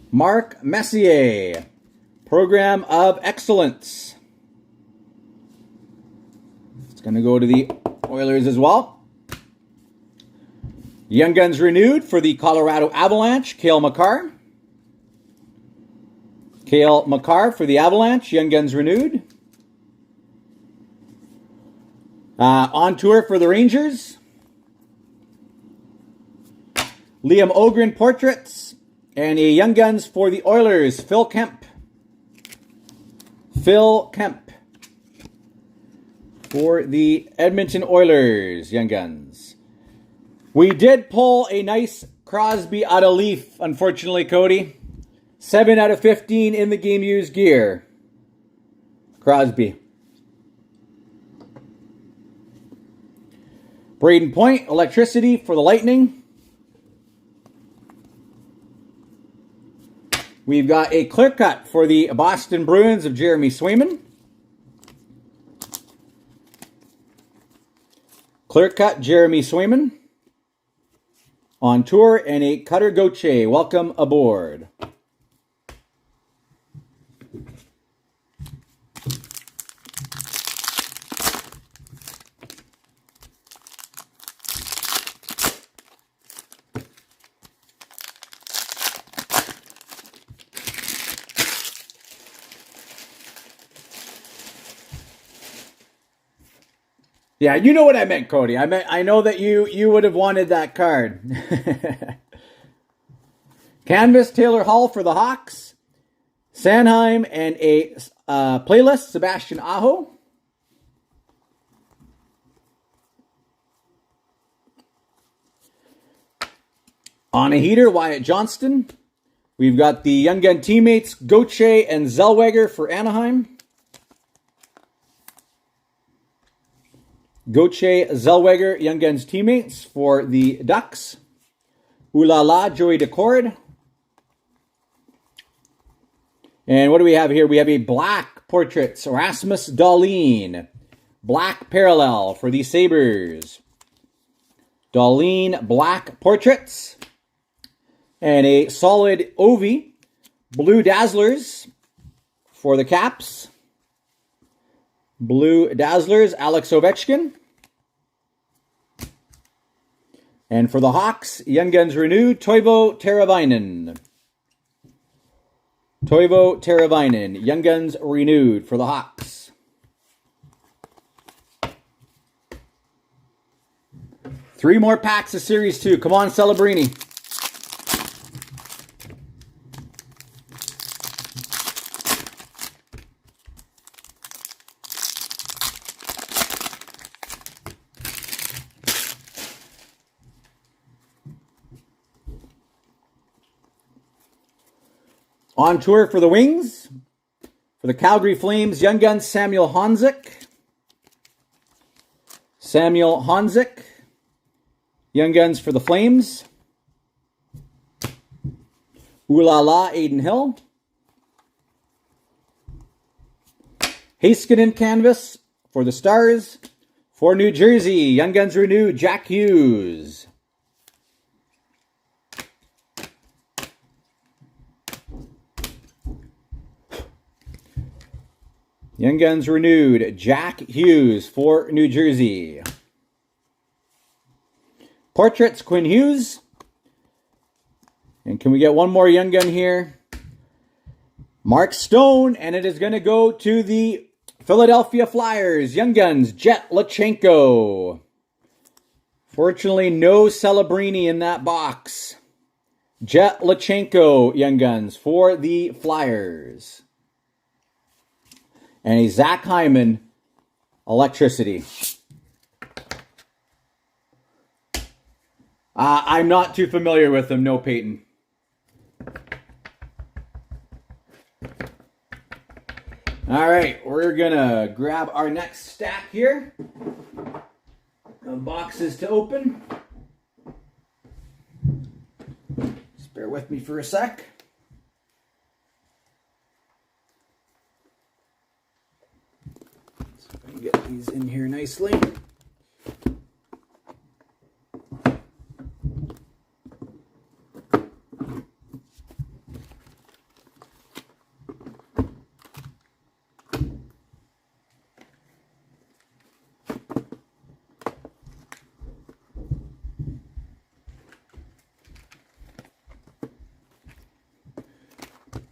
Speaker 1: Mark Messier. Program of Excellence. It's going to go to the Oilers as well. Young Guns renewed for the Colorado Avalanche, Cale Makar. Cale Makar for the Avalanche, Young Guns renewed. On tour for the Rangers. Liam Ogren portraits. And a Young Guns for the Oilers, Phil Kemp. Phil Kemp. For the Edmonton Oilers, Young Guns. We did pull a nice Crosby out of Leaf, unfortunately, Cody. 7 out of 15 in the game used gear. Crosby. Braden Point, Electricity for the Lightning. We've got a clear cut for the Boston Bruins of Jeremy Swayman. Clear cut, Jeremy Swayman. On tour, and a Cutter Gauthier. Welcome aboard. Yeah, you know what I meant, Cody. I know that you would have wanted that card. Canvas, Taylor Hall for the Hawks. Sanheim and a playlist, Sebastian Aho. On a heater, Wyatt Johnston. We've got the Young Gun teammates, Gauthier and Zellweger for Anaheim. Gauthier Zellweger, Young Guns teammates for the Ducks. Ulala, Joey Decord. And what do we have here? We have a black portraits, Rasmus Dahlin. Black parallel for the Sabres. Dahlin black portraits. And a solid Ovi. Blue Dazzlers for the Caps. Blue Dazzlers, Alex Ovechkin. And for the Hawks, Young Guns renewed, Toivo Teravainen. Toivo Teravainen, Young Guns renewed for the Hawks. Three more packs of Series 2. Come on, Celebrini. On tour for the Wings. For the Calgary Flames, Young Guns, Samuel Honzek. Samuel Honzek. Young Guns for the Flames. Ulala, Aiden Hill. Heiskanen canvas for the Stars. For New Jersey, Young Guns renewed, Jack Hughes. Young Guns renewed, Jack Hughes for New Jersey. Portraits, Quinn Hughes. And can we get one more Young Gun here? Mark Stone, and it is going to go to the Philadelphia Flyers. Young Guns, Jet Lachenko. Fortunately, no Celebrini in that box. Jet Lachenko, Young Guns, for the Flyers. And a Zach Hyman Electricity. I'm not too familiar with him, no Peyton. All right, we're going to grab our next stack here. Boxes to open. Just bear with me for a sec. Get these in here nicely.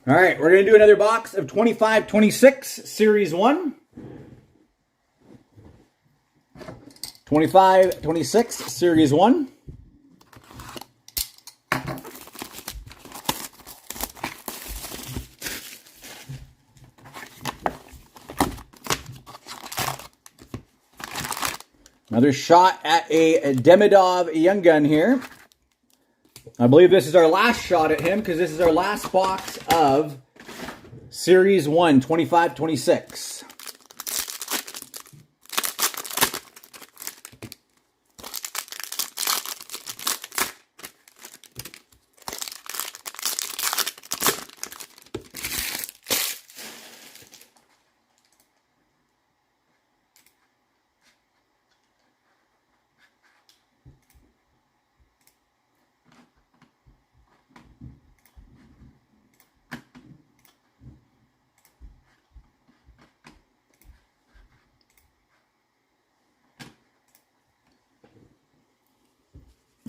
Speaker 1: All right, we're going to do another box of 25-26 Series 1. 25-26 Series 1. Another shot at a Demidov Young Gun here. I believe this is our last shot at him because this is our last box of Series 1, 25-26.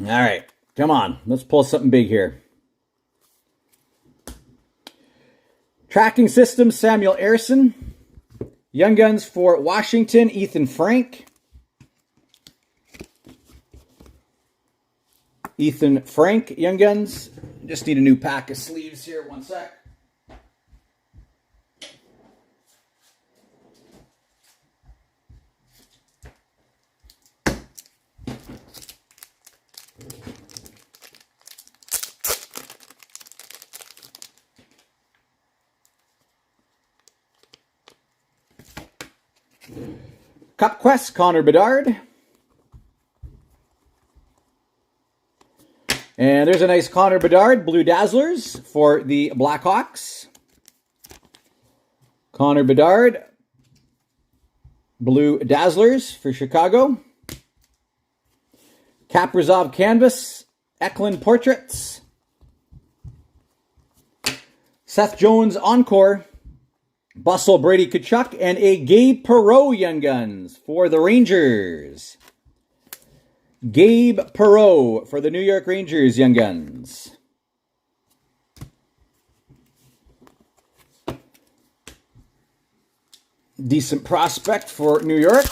Speaker 1: All right, come on. Let's pull something big here. Tracking System, Samuel Ersson. Young Guns for Washington, Ethan Frank. Ethan Frank, Young Guns. Just need a new pack of sleeves here. One sec. Cup Quest, Connor Bedard. And there's a nice Connor Bedard, Blue Dazzlers for the Blackhawks. Connor Bedard, Blue Dazzlers for Chicago. Kaprizov Canvas, Eklund Portraits. Seth Jones Encore, Bustle Brady Tkachuk, and a Gabe Perreault Young Guns for the Rangers. Gabe Perreault for the New York Rangers Young Guns. Decent prospect for New York.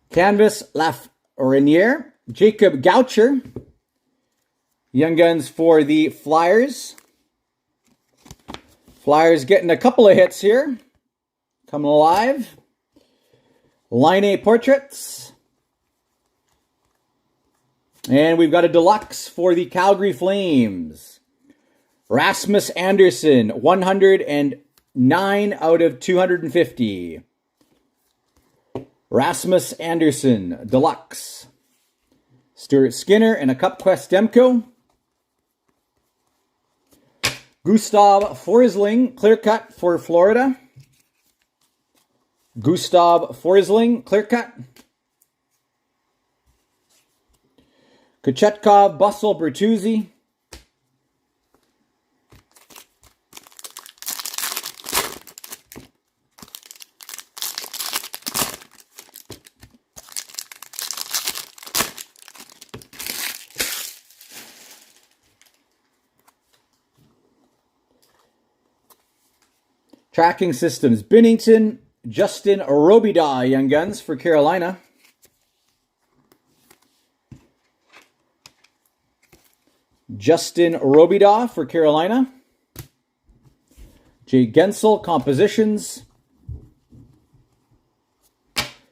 Speaker 1: Canvas Lafreniere, Jacob Goucher, Young Guns for the Flyers. Flyers getting a couple of hits here. Coming alive. Line A Portraits. And we've got a deluxe for the Calgary Flames. Rasmus Anderson, 109 out of 250. Rasmus Anderson, Deluxe. Stuart Skinner and a Cup Quest Demko. Gustav Forsling, Clear Cut for Florida. Gustav Forsling, Clear Cut. Kochetkov, Bustle Bertuzzi. Tracking Systems, Binnington, Justin Robida, Young Guns for Carolina. Justin Robida for Carolina. Jay Gensel, Compositions.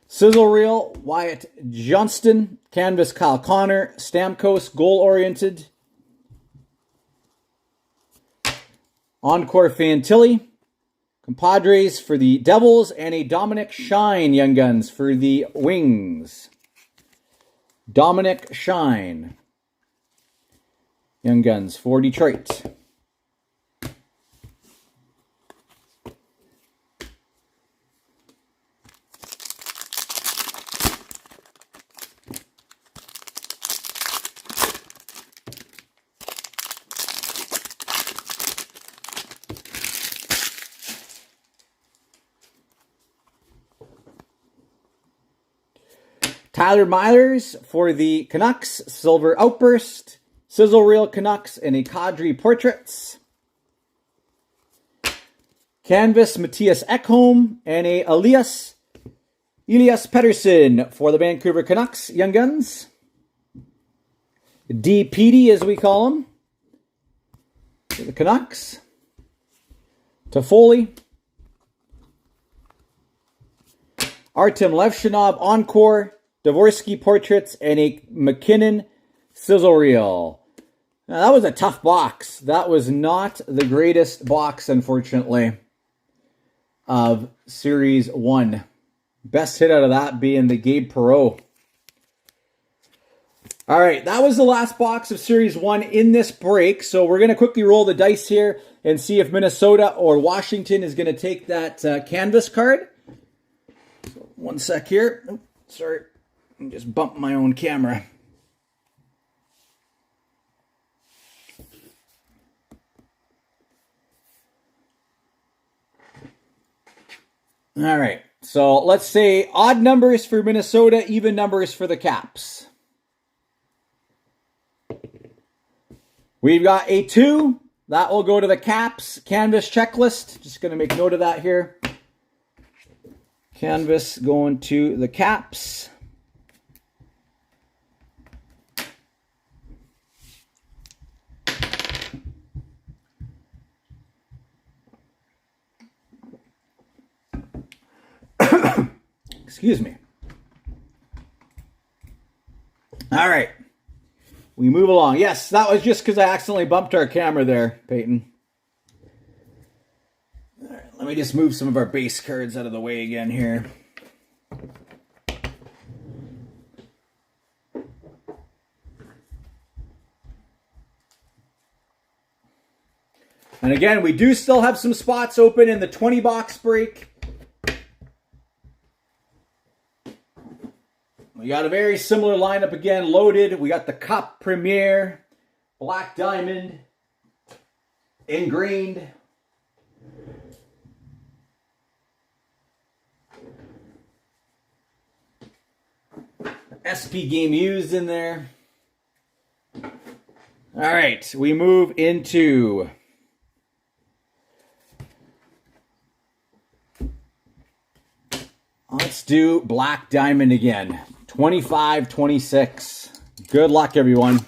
Speaker 1: Sizzle Reel, Wyatt Johnston. Canvas, Kyle Connor. Stamkos, Goal Oriented. Encore, Fantilli. Compadres for the Devils, and a Dominic Shine Young Guns for the Wings. Dominic Shine Young Guns for Detroit. Tyler Myers for the Canucks, Silver Outburst, Sizzle Reel Canucks, and a Kadri Portraits. Canvas, Matthias Ekholm, and a Elias Pettersson for the Vancouver Canucks, Young Guns. DPD, as we call him, for the Canucks. Toffoli. Artem Levshinov, Encore, Dvorsky Portraits, and a McKinnon Sizzle Reel. Now, that was a tough box. That was not the greatest box, unfortunately, of Series 1. Best hit out of that being the Gabe Perreault. All right, that was the last box of Series 1 in this break. So we're going to quickly roll the dice here and see if Minnesota or Washington is going to take that canvas card. So one sec here. Oh, sorry. I just bumped my own camera. All right. So let's say odd numbers for Minnesota, even numbers for the Caps. We've got a 2. That will go to the Caps. Canvas checklist. Just going to make note of that here. Canvas going to the Caps. Excuse me. All right. We move along. Yes, that was just because I accidentally bumped our camera there, Peyton. All right, let me just move some of our base cards out of the way again here. And again, we do still have some spots open in the 20 box break. We got a very similar lineup again, loaded. We got the Cup Premier, Black Diamond, Ingrained, SP Game Used in there. All right, we move into let's do Black Diamond again. 25-26. Good luck, everyone.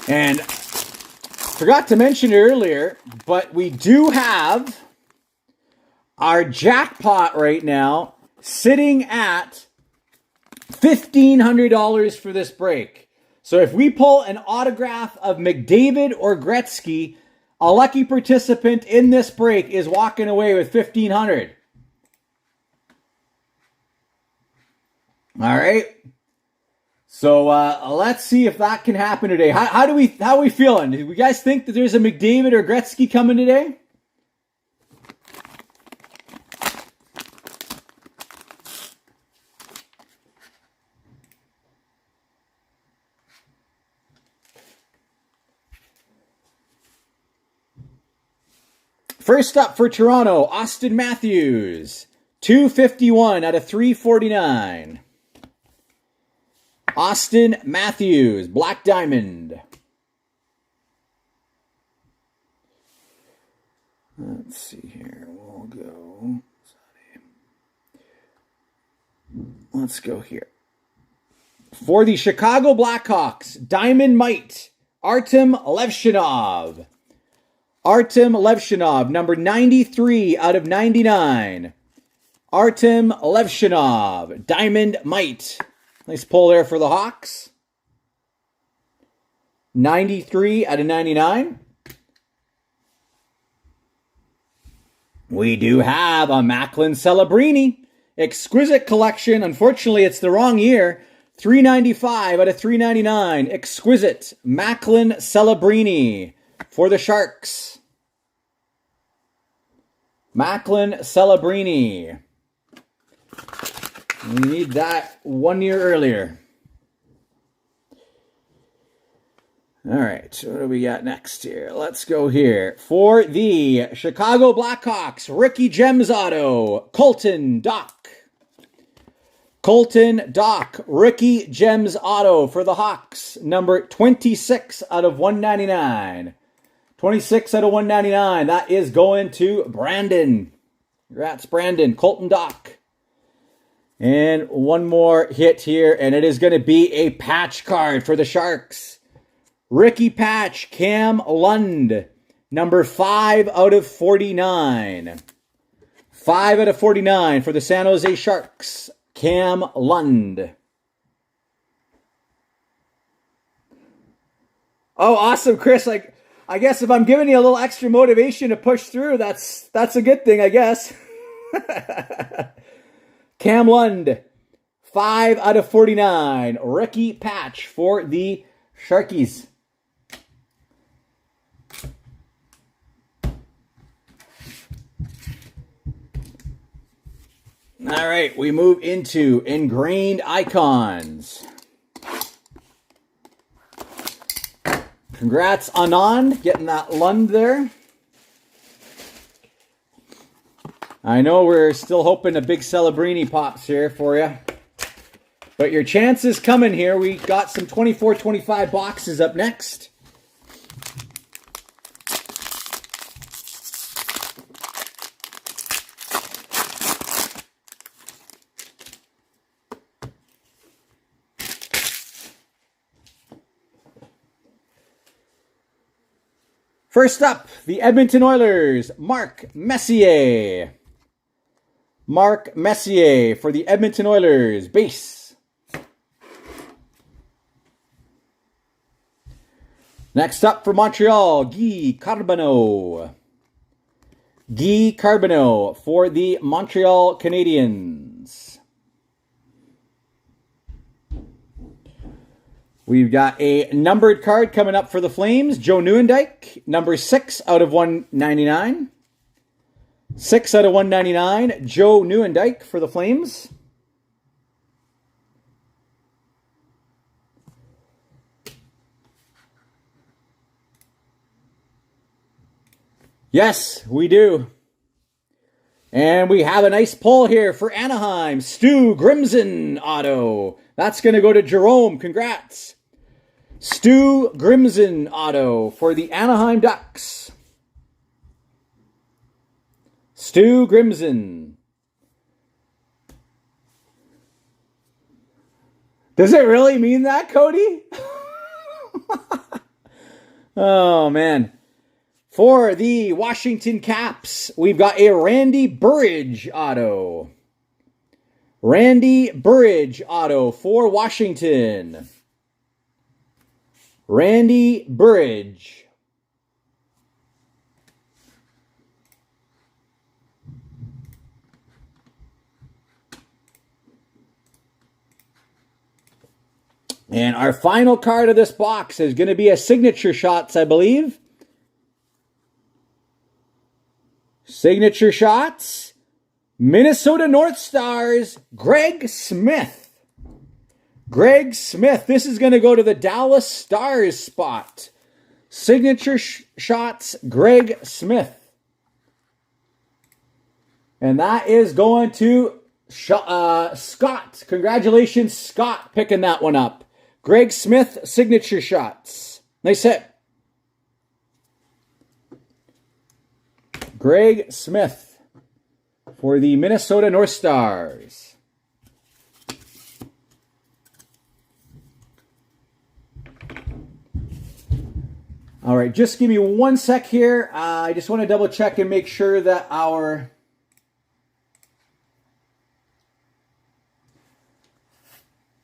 Speaker 1: And forgot to mention it earlier, but we do have our jackpot right now sitting at $1,500 for this break. So if we pull an autograph of McDavid or Gretzky, a lucky participant in this break is walking away with $1,500. All right. So let's see if that can happen today. How are we feeling? Do you guys think that there's a McDavid or Gretzky coming today? First up for Toronto, Austin Matthews, 251 out of 349. Austin Matthews, Black Diamond. Let's see here. We'll go. Let's go here. For the Chicago Blackhawks, Diamond Might, Artem Levshinov. Artem Levshinov, number 93 out of 99. Artem Levshinov, Diamond Might. Nice pull there for the Hawks. 93 out of 99. We do have a Macklin Celebrini. Exquisite collection. Unfortunately, it's the wrong year. 395 out of 399. Exquisite Macklin Celebrini for the Sharks. Macklin Celebrini. We need that 1 year earlier. All right, what do we got next here? Let's go here. For the Chicago Blackhawks, Ricky Gems auto, Colton Dock. Colton Dock, Ricky Gems auto for the Hawks, number 26 out of 199. 26 out of 199. That is going to Brandon. Congrats, Brandon. Colton Dock. And one more hit here, and it is going to be a patch card for the Sharks. Ricky Patch, Cam Lund, number 5 out of 49. 5 out of 49 for the San Jose Sharks, Cam Lund. Oh, awesome, Chris. I guess if I'm giving you a little extra motivation to push through, that's a good thing, I guess. Cam Lund, 5 out of 49. Ricky Patch for the Sharkies. All right, we move into Ingrained Icons. Congrats, Anand, getting that Lund there. I know we're still hoping a big Celebrini pops here for you. But your chance is coming here. We got some 24-25 boxes up next. First up, the Edmonton Oilers, Mark Messier. Mark Messier for the Edmonton Oilers, base. Next up for Montreal, Guy Carbonneau. Guy Carbonneau for the Montreal Canadiens. We've got a numbered card coming up for the Flames. Joe Nieuwendyk, number 6 out of 199. 6 out of 199, Joe Nieuwendyk for the Flames. Yes, we do. And we have a nice pull here for Anaheim. Stu Grimson auto. That's going to go to Jerome. Congrats. Stu Grimson auto for the Anaheim Ducks. Stu Grimson. Does it really mean that, Cody? Oh, man. For the Washington Caps, we've got a Randy Burridge auto. Randy Burridge auto for Washington. Randy Burridge. And our final card of this box is going to be a Signature Shots, I believe. Signature Shots. Minnesota North Stars, Greg Smith. Greg Smith. This is going to go to the Dallas Stars spot. Signature Shots, Greg Smith. And that is going to Scott. Congratulations, Scott, picking that one up. Greg Smith, Signature Shots. Nice hit. Greg Smith for the Minnesota North Stars. All right, just give me 1 sec here. I just want to double check and make sure that our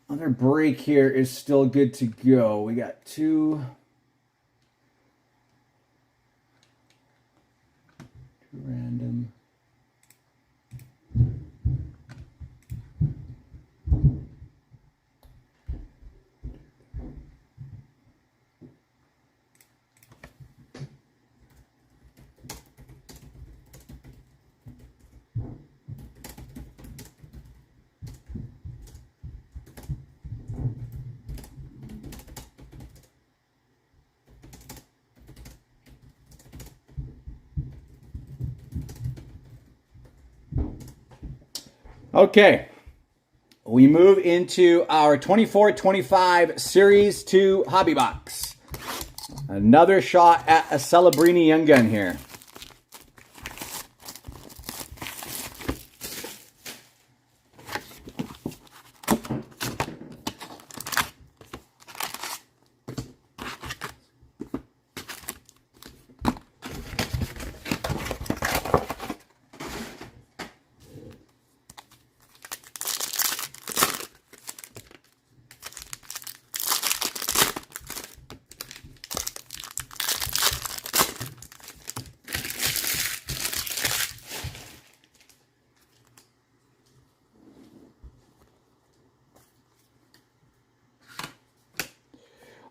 Speaker 1: other break here is still good to go. We got two random. Okay, we move into our 24-25 Series 2 Hobby Box. Another shot at a Celebrini Young Gun here.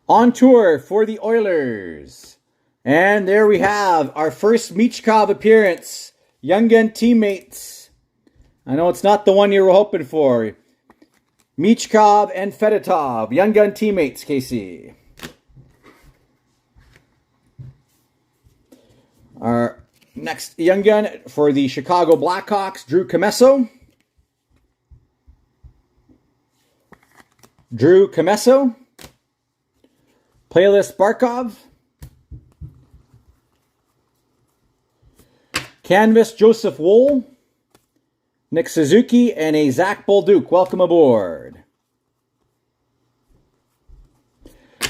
Speaker 1: On tour for the Oilers. And there we have our first Michkov appearance. Young Gun teammates. I know it's not the one you were hoping for. Michkov and Fedotov. Young Gun teammates, Casey. Our next Young Gun for the Chicago Blackhawks, Drew Commesso. Drew Commesso. Playlist Barkov. Canvas Joseph Woll. Nick Suzuki and a Zach Bolduc. Welcome aboard.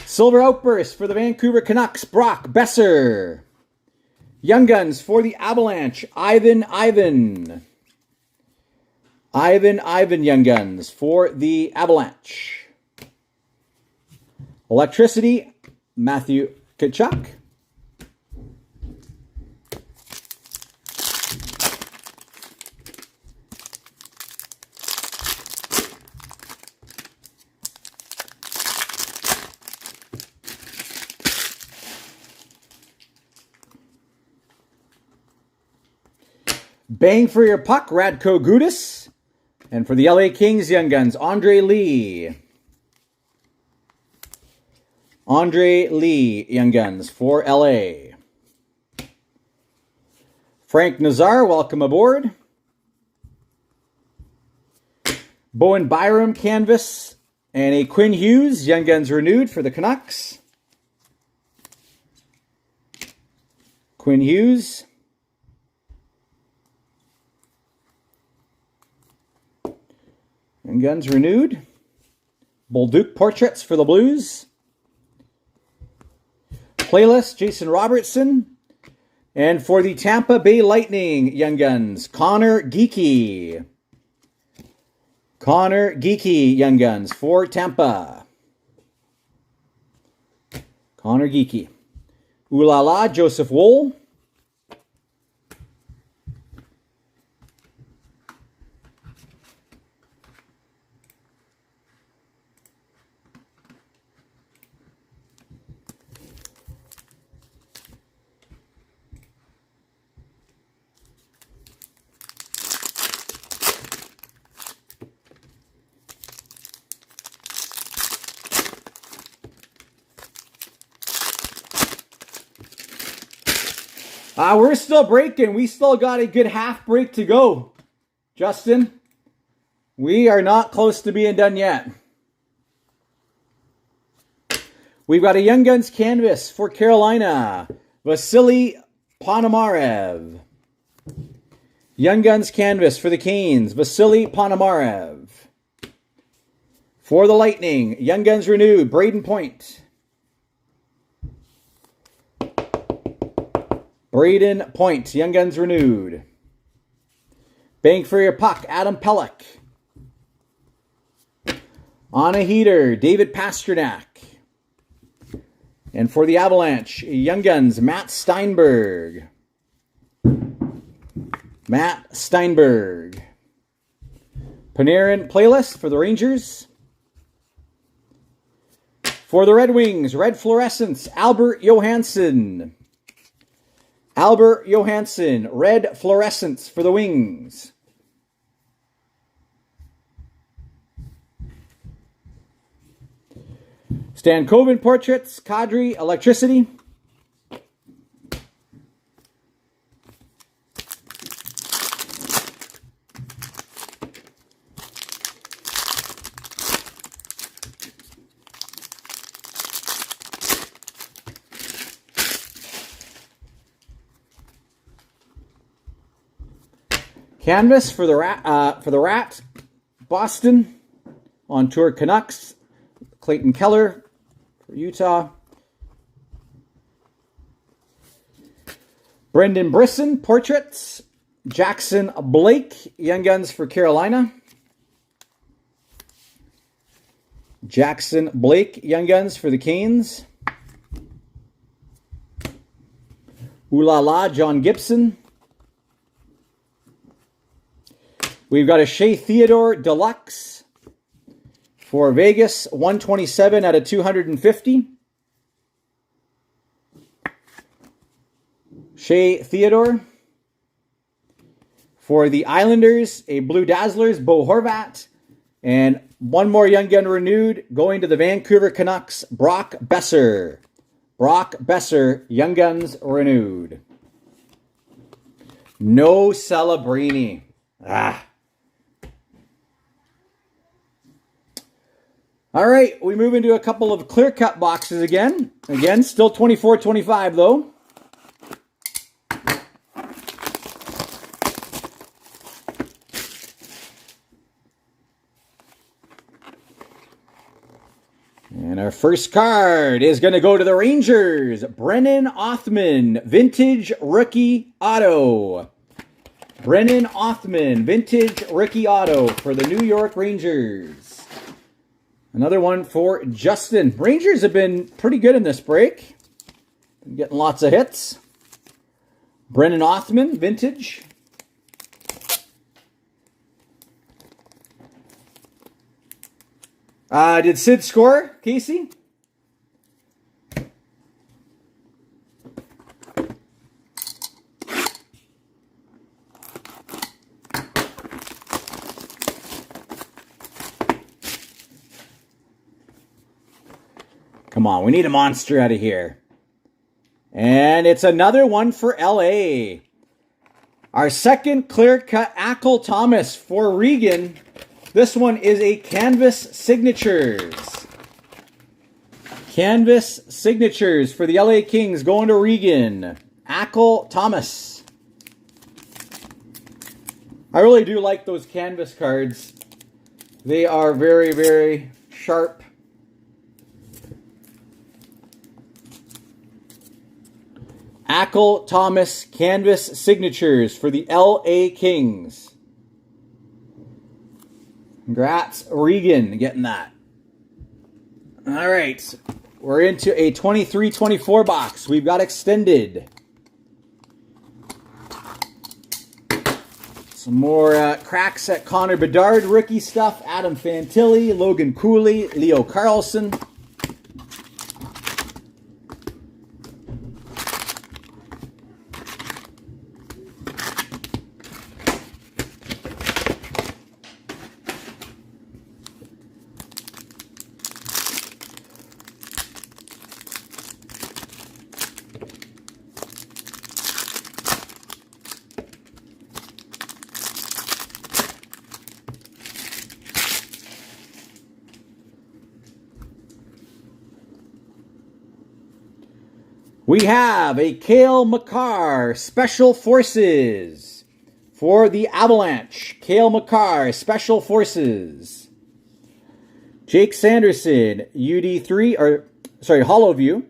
Speaker 1: Silver Outburst for the Vancouver Canucks, Brock Besser. Young Guns for the Avalanche, Ivan Young Guns for the Avalanche. Electricity, Matthew Tkachuk. Bang for your puck, Radko Gudas. And for the LA Kings Young Guns, Andre Lee. Andre Lee Young Guns for LA. Frank Nazar, welcome aboard. Bowen Byram canvas. And a Quinn Hughes Young Guns renewed for the Canucks. Quinn Hughes. Young Guns renewed. Bolduc portraits for the Blues. Playlist, Jason Robertson. And for the Tampa Bay Lightning Young Guns, Connor Geekie. Connor Geekie Young Guns for Tampa. Connor Geekie. Ooh La La, Joseph Woll. We're still breaking. We still got a good half break to go. Justin, we are not close to being done yet. We've got a Young Guns canvas for Carolina. Vasily Ponomarev. Young Guns canvas for the Canes. Vasily Ponomarev. For the Lightning, Young Guns renewed. Braden Point. Braden Point, Young Guns renewed. Bang for your puck, Adam Pelech. On a heater, David Pastrnak. And for the Avalanche, Young Guns, Matt Steinberg. Matt Steinberg. Panarin playlist for the Rangers. For the Red Wings, Red Fluorescence, Albert Johansson. Albert Johansson, Red Fluorescence for the Wings. Stan Coven portraits, Kadri, Electricity. Canvas for the Rat, Boston, on tour Canucks, Clayton Keller for Utah, Brendan Brisson, portraits, Jackson Blake, Young Guns for Carolina, Jackson Blake, Young Guns for the Canes, Ooh La La, John Gibson. We've got a Shea Theodore Deluxe for Vegas, 127 out of 250. Shea Theodore. For the Islanders, a Blue Dazzlers, Bo Horvat. And one more Young Gun renewed, going to the Vancouver Canucks, Brock Besser. Brock Besser, Young Guns renewed. No Celebrini. All right, we move into a couple of clear cut boxes again. Again, still 24-25 though. And Our first card is going to go to the Rangers. Brennan Othmann, vintage rookie auto. Brennan Othmann, vintage rookie auto for the New York Rangers. Another one for Justin. Rangers have been pretty good in this break. Been getting lots of hits. Brennan Othmann, vintage. Did Sid score, Casey? Come on, we need a monster out of here. And it's another one for LA. Our second clear-cut Ackle Thomas for Regan. This one is a Canvas Signatures. Canvas Signatures for the LA Kings going to Regan. Ackle Thomas. I really do like those canvas cards. They are very, very sharp. Ackle Thomas Canvas Signatures for the LA Kings. Congrats, Regan, getting that. All right, we're into a 23-24 box. We've got extended. Some more cracks at Connor Bedard rookie stuff. Adam Fantilli, Logan Cooley, Leo Carlson. We have a Cale Makar Special Forces for the Avalanche. Cale Makar Special Forces. Jake Sanderson, UD3, Hollow View,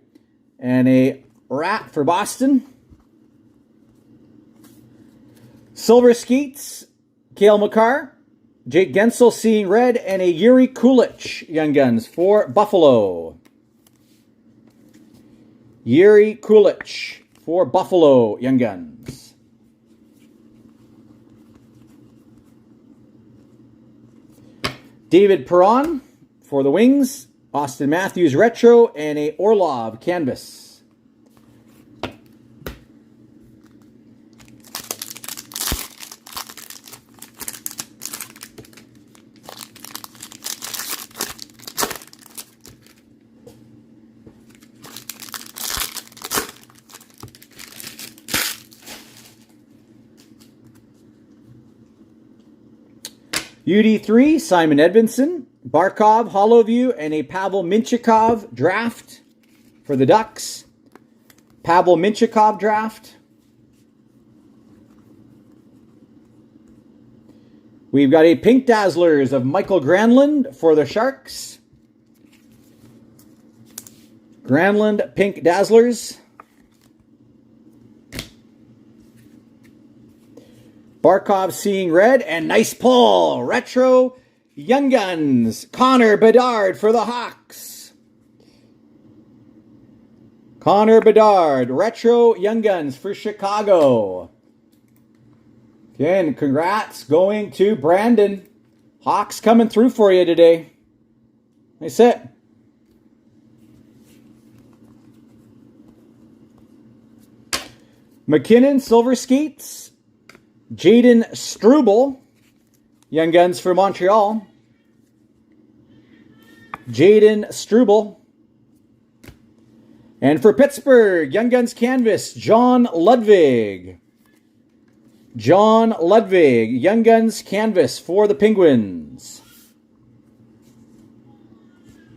Speaker 1: and a Rat for Boston. Silver Skeets, Cale Makar, Jake Gensel Seeing Red, and a Yuri Kulich Young Guns for Buffalo. Yuri Kulich for Buffalo Young Guns. David Perron for the Wings. Austin Matthews Retro and a Orlov Canvas. UD3, Simon Edvinsson, Barkov, Hollowview, and a Pavel Mintyukov draft for the Ducks. Pavel Mintyukov draft. We've got a Pink Dazzlers of Michael Granlund for the Sharks. Granlund Pink Dazzlers. Barkov Seeing Red, and nice pull. Retro Young Guns. Connor Bedard for the Hawks. Connor Bedard, Retro Young Guns for Chicago. Again, congrats going to Brandon. Hawks coming through for you today. Nice hit. McKinnon, Silver Skates. Jaden Struble, Young Guns for Montreal. Jaden Struble. And for Pittsburgh, Young Guns Canvas, John Ludwig. John Ludwig, Young Guns Canvas for the Penguins.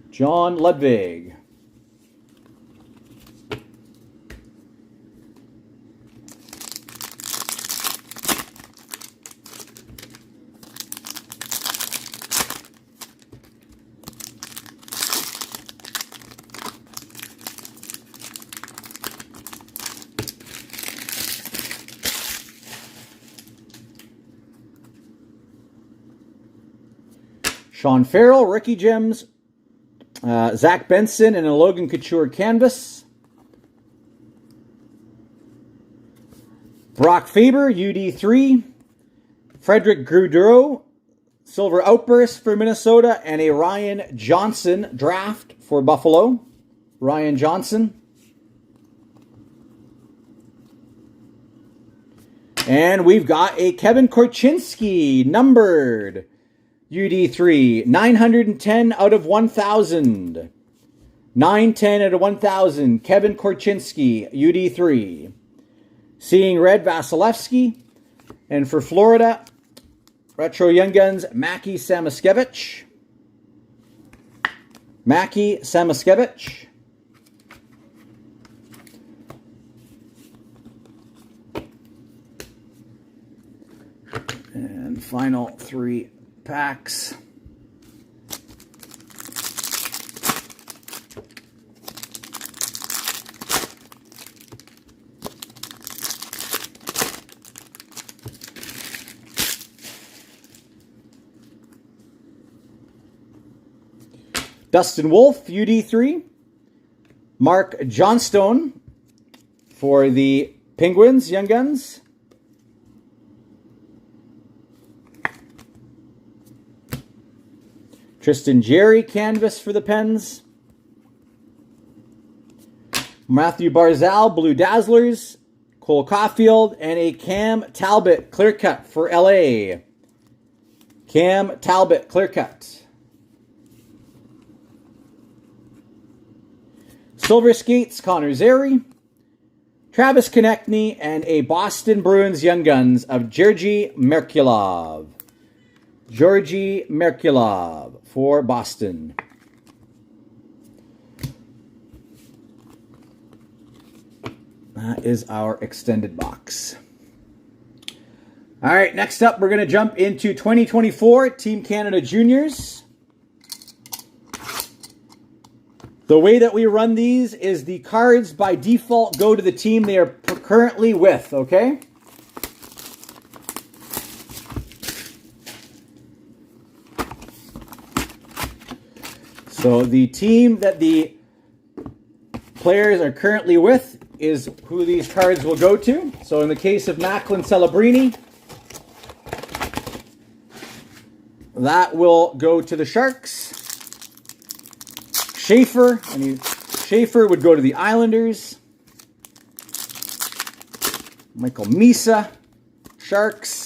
Speaker 1: John Ludwig. Sean Farrell, Rookie Gems. Zach Benson and a Logan Couture canvas. Brock Faber, UD3. Frederick Gaudreau, Silver Outburst for Minnesota. And a Ryan Johnson draft for Buffalo. Ryan Johnson. And we've got a Kevin Korchinski, numbered. UD3, 910 out of 1,000. 910 out of 1,000. Kevin Korchinski, UD3. Seeing Red, Vasilevsky. And for Florida, Retro Young Guns, Mackie Samoskevich. Mackie Samoskevich. And final 3 packs. Dustin Wolf, UD3. Mark Johnstone for the Penguins, Young Guns. Tristan Jarry, canvas for the Pens. Matthew Barzal, Blue Dazzlers. Cole Caulfield, and a Cam Talbot, clear cut for LA. Cam Talbot, clear cut. Silver Skates, Connor Zary. Travis Konechny, and a Boston Bruins Young Guns of Georgi Merkulov. Georgi Merkulov for Boston. That is our extended box. All right, next up, we're going to jump into 2024 Team Canada Juniors. The way that we run these is the cards by default go to the team they are currently with, okay? So the team that the players are currently with is who these cards will go to. So in the case of Macklin Celebrini, that will go to the Sharks. Schaefer would go to the Islanders. Michael Misa, Sharks.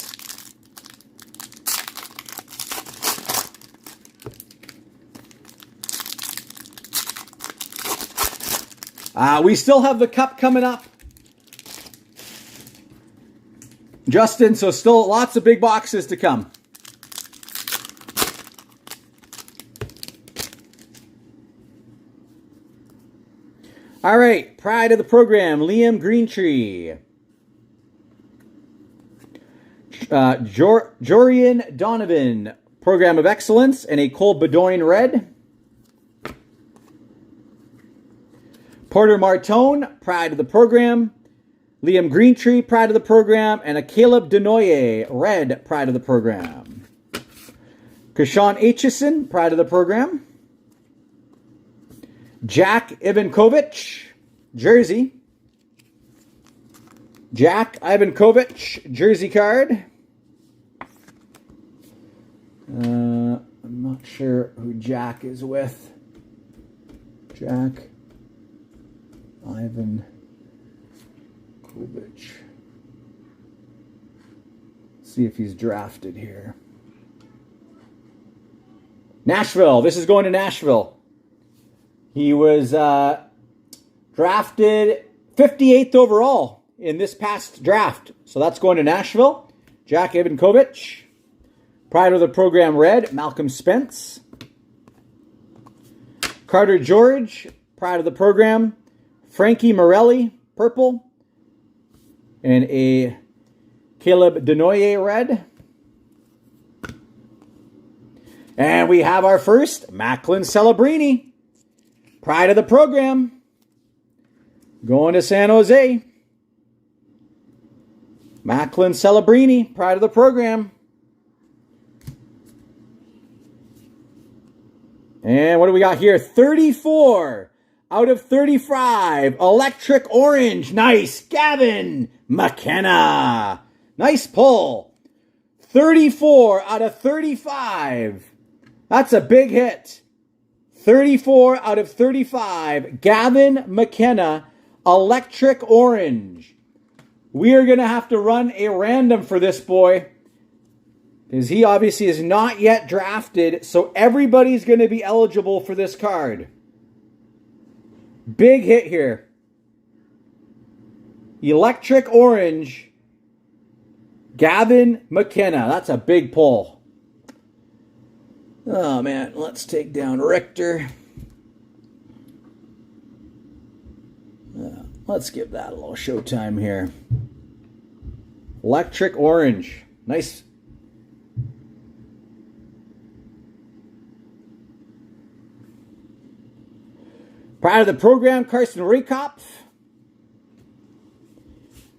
Speaker 1: We still have the Cup coming up, Justin, so still lots of big boxes to come. All right, pride of the program, Liam Greentree. Jorian Donovan, program of excellence, and a Cole Bedoin red. Porter Martone, pride of the program. Liam Greentree, pride of the program, and a Caleb Denoye, red, pride of the program. Krishan Aitchison, pride of the program. Jack Ivankovich, jersey. Jack Ivankovich, jersey card. I'm not sure who Jack is with. Jack Ivankovich. See if he's drafted here. Nashville. This is going to Nashville. He was drafted 58th overall in this past draft. So that's going to Nashville. Jack Ivankovich. Pride of the program red, Malcolm Spence. Carter George, pride of the program. Frankie Morelli, purple. And a Caleb Denoye red. And we have our first Macklin Celebrini. Pride of the program. Going to San Jose. Macklin Celebrini, pride of the program. And what do we got here? 34 out of 35. Electric Orange. Nice. Gavin McKenna. Nice pull. 34 out of 35. That's a big hit. 34 out of 35. Gavin McKenna. Electric Orange. We are going to have to run a random for this boy, because he obviously is not yet drafted, so everybody's going to be eligible for this card. Big hit here. Electric Orange. Gavin McKenna. That's a big pull. Oh, man. Let's take down Richter. Let's give that a little showtime here. Electric Orange. Nice. Prior to the program, Carson Raykopf,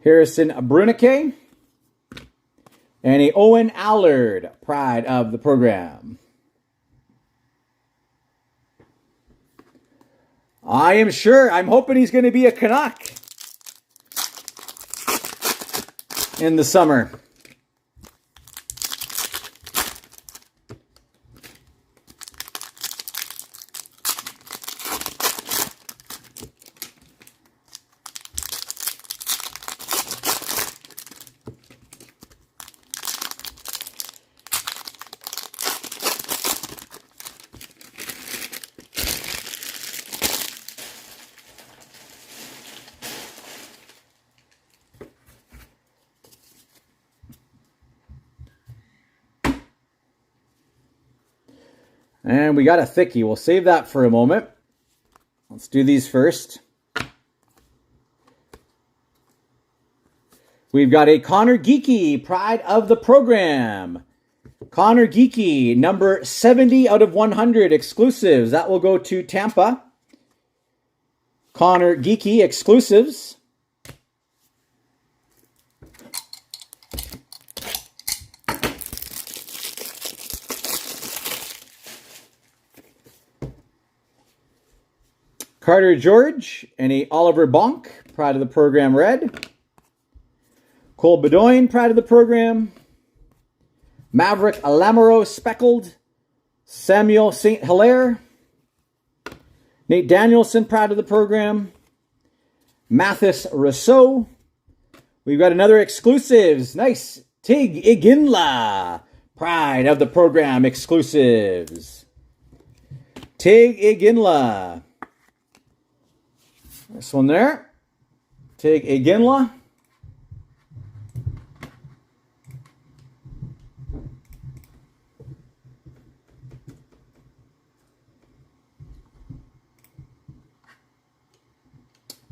Speaker 1: Harrison Brunique, and a Owen Allard, pride of the program. I am sure. I'm hoping he's going to be a Canuck in the summer. And we got a thickie. We'll save that for a moment. Let's do these first. We've got a Connor Geekie, pride of the program. Connor Geekie, number 70 out of 100 exclusives. That will go to Tampa. Connor Geekie exclusives. Carter George and a Oliver Bonk, pride of the program red. Cole Bedoin, pride of the program. Maverick Lamoureux speckled. Samuel St. Hilaire. Nate Danielson, pride of the program. Mathis Rousseau. We've got another exclusives. Nice. Tig Iginla, pride of the program exclusives. Tig Iginla. This one there. Tig Iginla.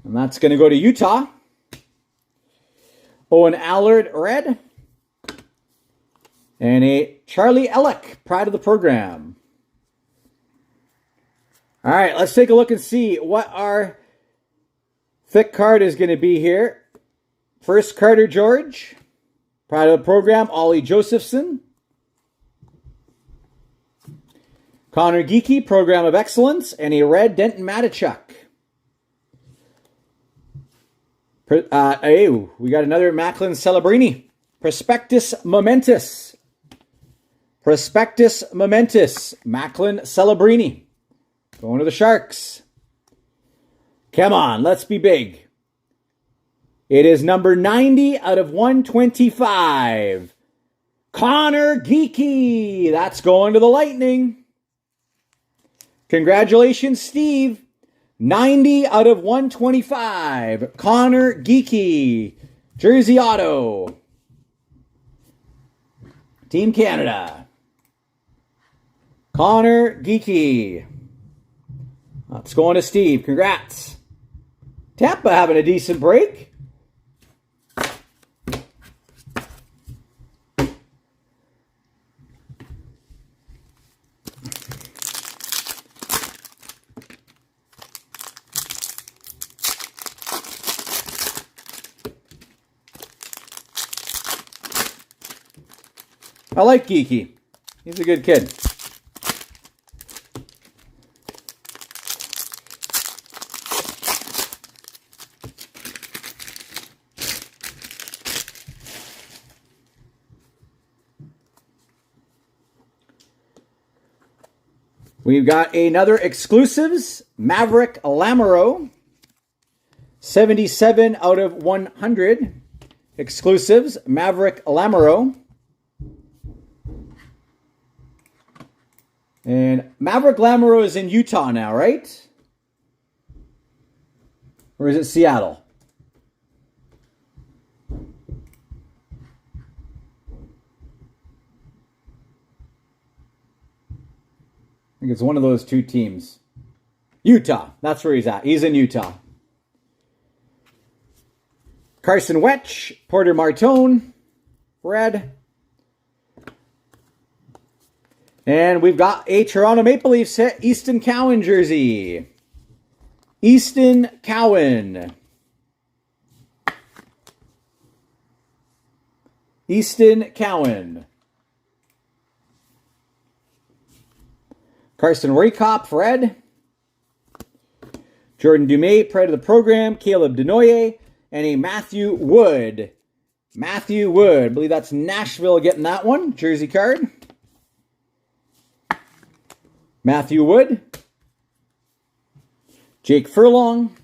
Speaker 1: And that's going to go to Utah. Owen Allard, red. And a Charlie Ellick, pride of the program. All right, let's take a look and see what our thick card is going to be here. First, Carter George, pride of the program. Ollie Josephson. Connor Geekie, program of excellence. And a red Denton Matachuk. We got another Macklin Celebrini. Prospectus Momentous. Prospectus Momentous. Macklin Celebrini. Going to the Sharks. Come on, let's be big. It is number 90 out of 125. Connor Geekie. That's going to the Lightning. Congratulations, Steve. 90 out of 125. Connor Geekie. Jersey Auto. Team Canada. Connor Geekie. That's going to Steve. Congrats. Tampa having a decent break. I like Geekie. He's a good kid. We've got another exclusives, Maverick Lamoureux, 77 out of 100. Exclusives, Maverick Lamoureux. And Maverick Lamoureux is in Utah now, right? Or is it Seattle? I think it's one of those two teams. Utah. That's where he's at. He's in Utah. Carson Wetch, Porter Martone, red. And we've got a Toronto Maple Leafs hit, Easton Cowan jersey. Easton Cowan. Easton Cowan. Carson Rehkopf, red. Jordan Dumais, pride of the program. Caleb Denoyer. And a Matthew Wood. Matthew Wood. I believe that's Nashville getting that one. Jersey card. Matthew Wood. Jake Furlong.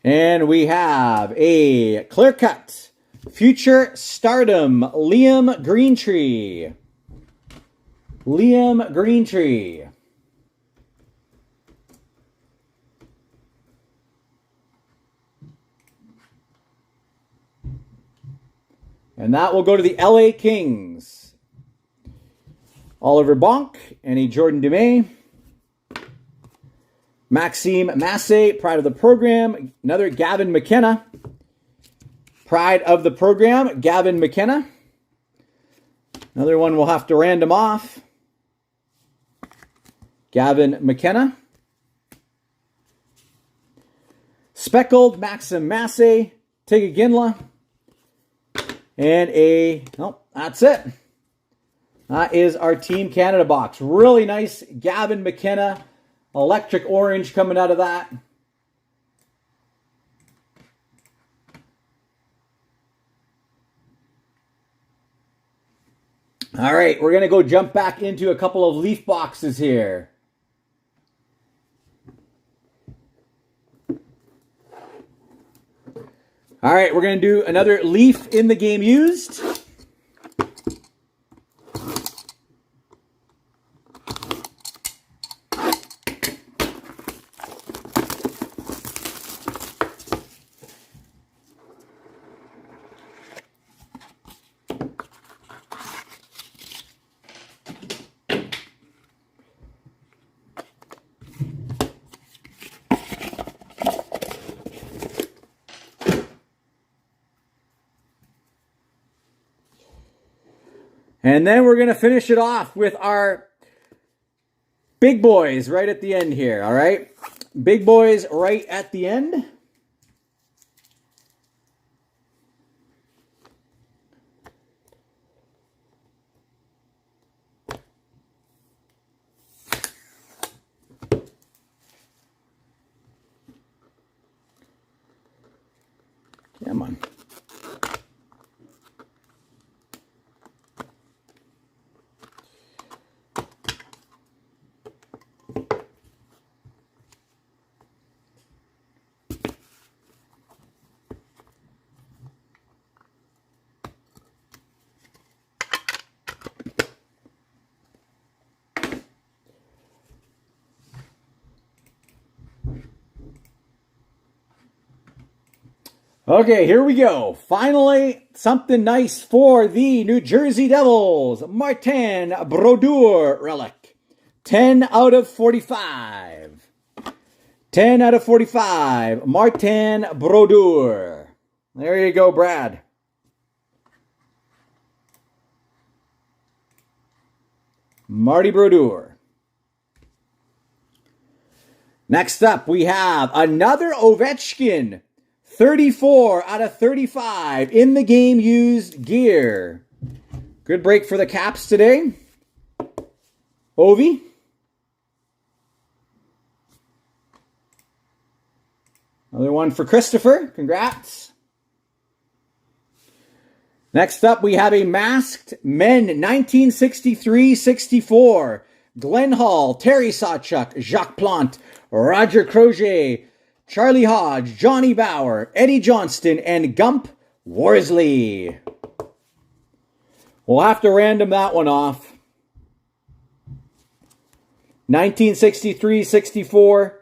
Speaker 1: And we have a clear cut. Future Stardom. Liam Greentree. Liam Greentree. And that will go to the LA Kings. Oliver Bonk and a Jordan Dumais. Maxime Massé, pride of the program. Another Gavin McKenna. Pride of the program, Gavin McKenna. Another one we'll have to random off. Gavin McKenna. Speckled Maxime Massé, Tig Ginla. And that's it. That is our Team Canada box. Really nice Gavin McKenna. Electric orange coming out of that. All right, we're going to go jump back into a couple of Leaf boxes here. All right, we're going to do another Leaf in the game used. And then we're going to finish it off with our big boys right at the end here, all right? Big boys right at the end. Come on. Okay, here we go. Finally, something nice for the New Jersey Devils. Martin Brodeur relic. 10 out of 45. 10 out of 45. Martin Brodeur. There you go, Brad. Marty Brodeur. Next up, we have another Ovechkin. 34 out of 35 in the game used gear. Good break for the Caps today. Ovi. Another one for Christopher. Congrats. Next up, we have a masked men 1963-64. Glenn Hall, Terry Sawchuk, Jacques Plante, Roger Croget, Charlie Hodge, Johnny Bauer, Eddie Johnston, and Gump Worsley. We'll have to random that one off. 1963-64.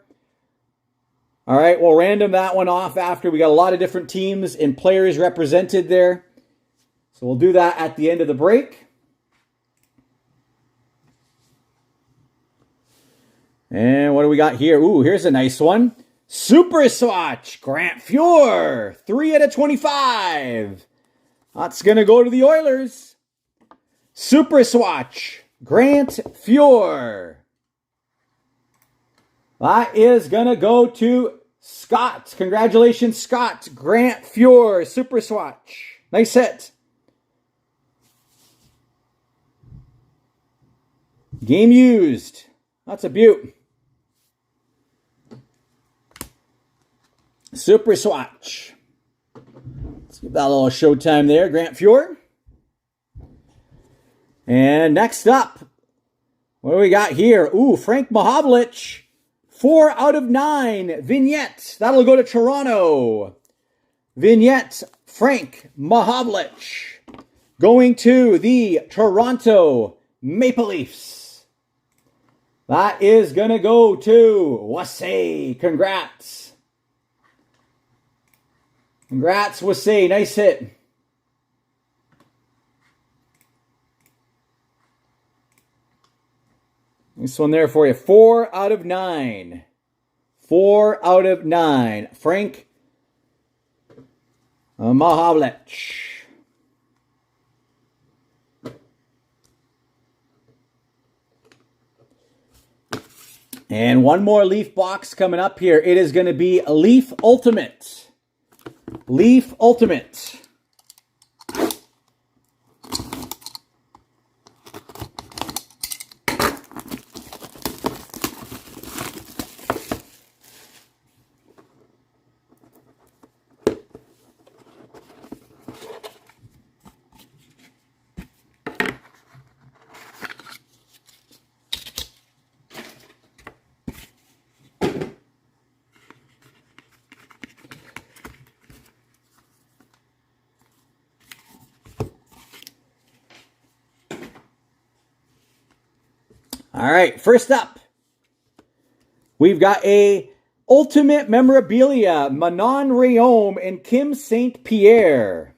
Speaker 1: All right, we'll random that one off after. We got a lot of different teams and players represented there. So we'll do that at the end of the break. And what do we got here? Ooh, here's a nice one. Super Swatch, Grant Fuhr, 3 out of 25. That's going to go to the Oilers. Super Swatch, Grant Fuhr. That is going to go to Scott. Congratulations, Scott. Grant Fuhr, Super Swatch. Nice hit. Game used. That's a beaut. Super Swatch. Let's give that a little showtime there, Grant Fuhr. And next up, what do we got here? Ooh, Frank Mahovlich. 4 out of 9. Vignette. That'll go to Toronto. Vignette, Frank Mahovlich. Going to the Toronto Maple Leafs. That is going to go to Wasay. Congrats. Congrats, Wasay. Nice hit. This one there for you. 4 out of 9. 4 out of 9. Frank Mahovlich. And one more Leaf box coming up here. It is going to be Leaf Ultimate. Leaf Ultimate. All right, first up, we've got a Ultimate Memorabilia, Manon Rhéaume and Kim St. Pierre.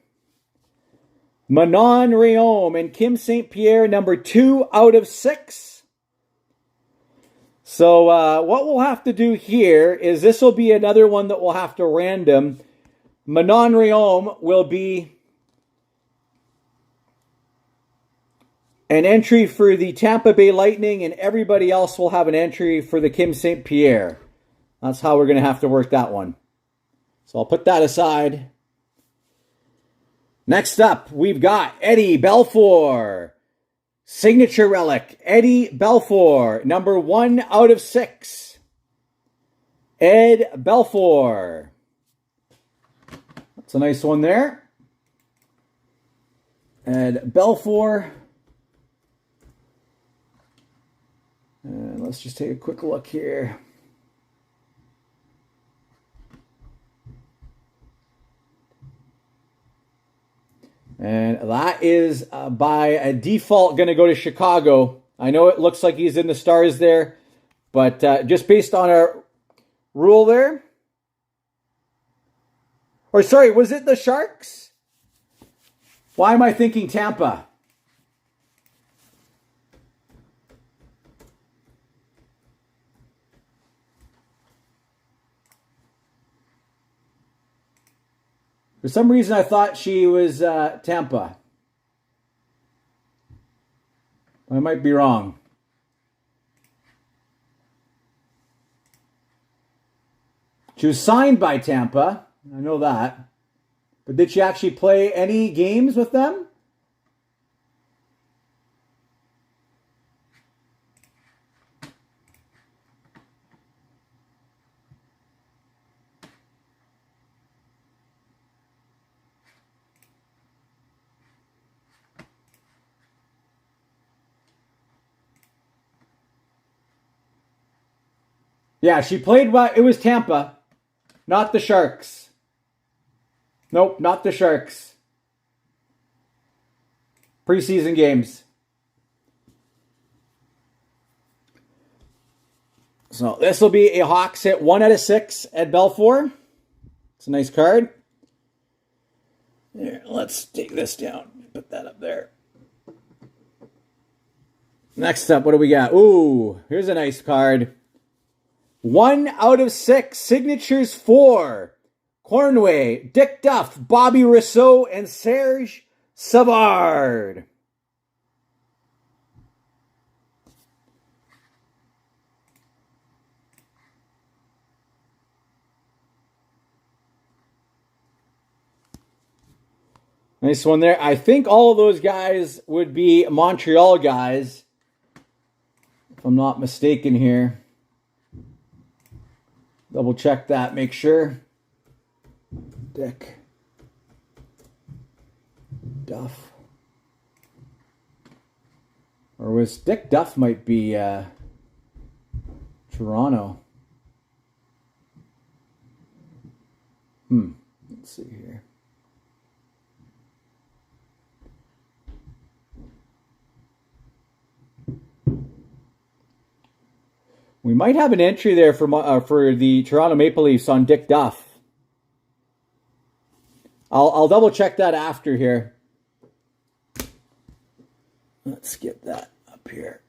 Speaker 1: Manon Rhéaume and Kim St. Pierre, number 2 out of 6. So what we'll have to do here is this will be another one that we'll have to random. Manon Rhéaume will be an entry for the Tampa Bay Lightning, and everybody else will have an entry for the Kim St. Pierre. That's how we're going to have to work that one. So I'll put that aside. Next up, we've got Eddie Belfour. Signature relic, Eddie Belfour, number 1 out of 6. Ed Belfour. That's a nice one there. Ed Belfour. And let's just take a quick look here. And that is by a default going to go to Chicago. I know it looks like he's in the Stars there, but just based on our rule there. Or sorry, was it the Sharks? Why am I thinking Tampa? For some reason, I thought she was Tampa. I might be wrong. She was signed by Tampa. I know that. But did she actually play any games with them? Yeah, she played well. It was Tampa, not the Sharks. Nope, not the Sharks. Preseason games. So this will be a Hawks hit 1 out of 6 at Belfour. It's a nice card. Here, let's take this down. Put that up there. Next up, what do we got? Ooh, here's a nice card. 1 out of 6. Signatures for Cornway, Dick Duff, Bobby Rousseau, and Serge Savard. Nice one there. I think all of those guys would be Montreal guys, if I'm not mistaken here. Double check that, make sure. Dick Duff. Or was Dick Duff might be Toronto. Let's see here. We might have an entry there for the Toronto Maple Leafs on Dick Duff. I'll double check that after here. Let's get that up here.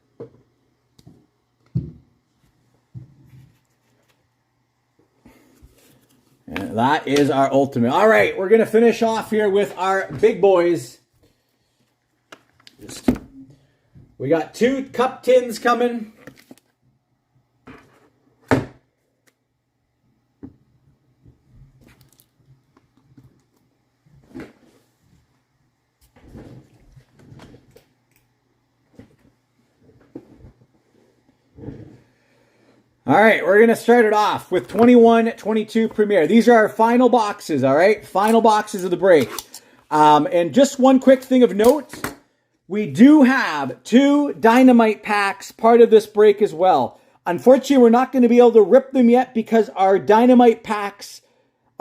Speaker 1: And that is our ultimate. All right, we're going to finish off here with our big boys. We got 2 cup tins coming. All right, we're going to start it off with 21-22 Premier. These are our final boxes, all right? Final boxes of the break. And just one quick thing of note, we do have 2 Dynamite packs part of this break as well. Unfortunately, we're not going to be able to rip them yet because our Dynamite packs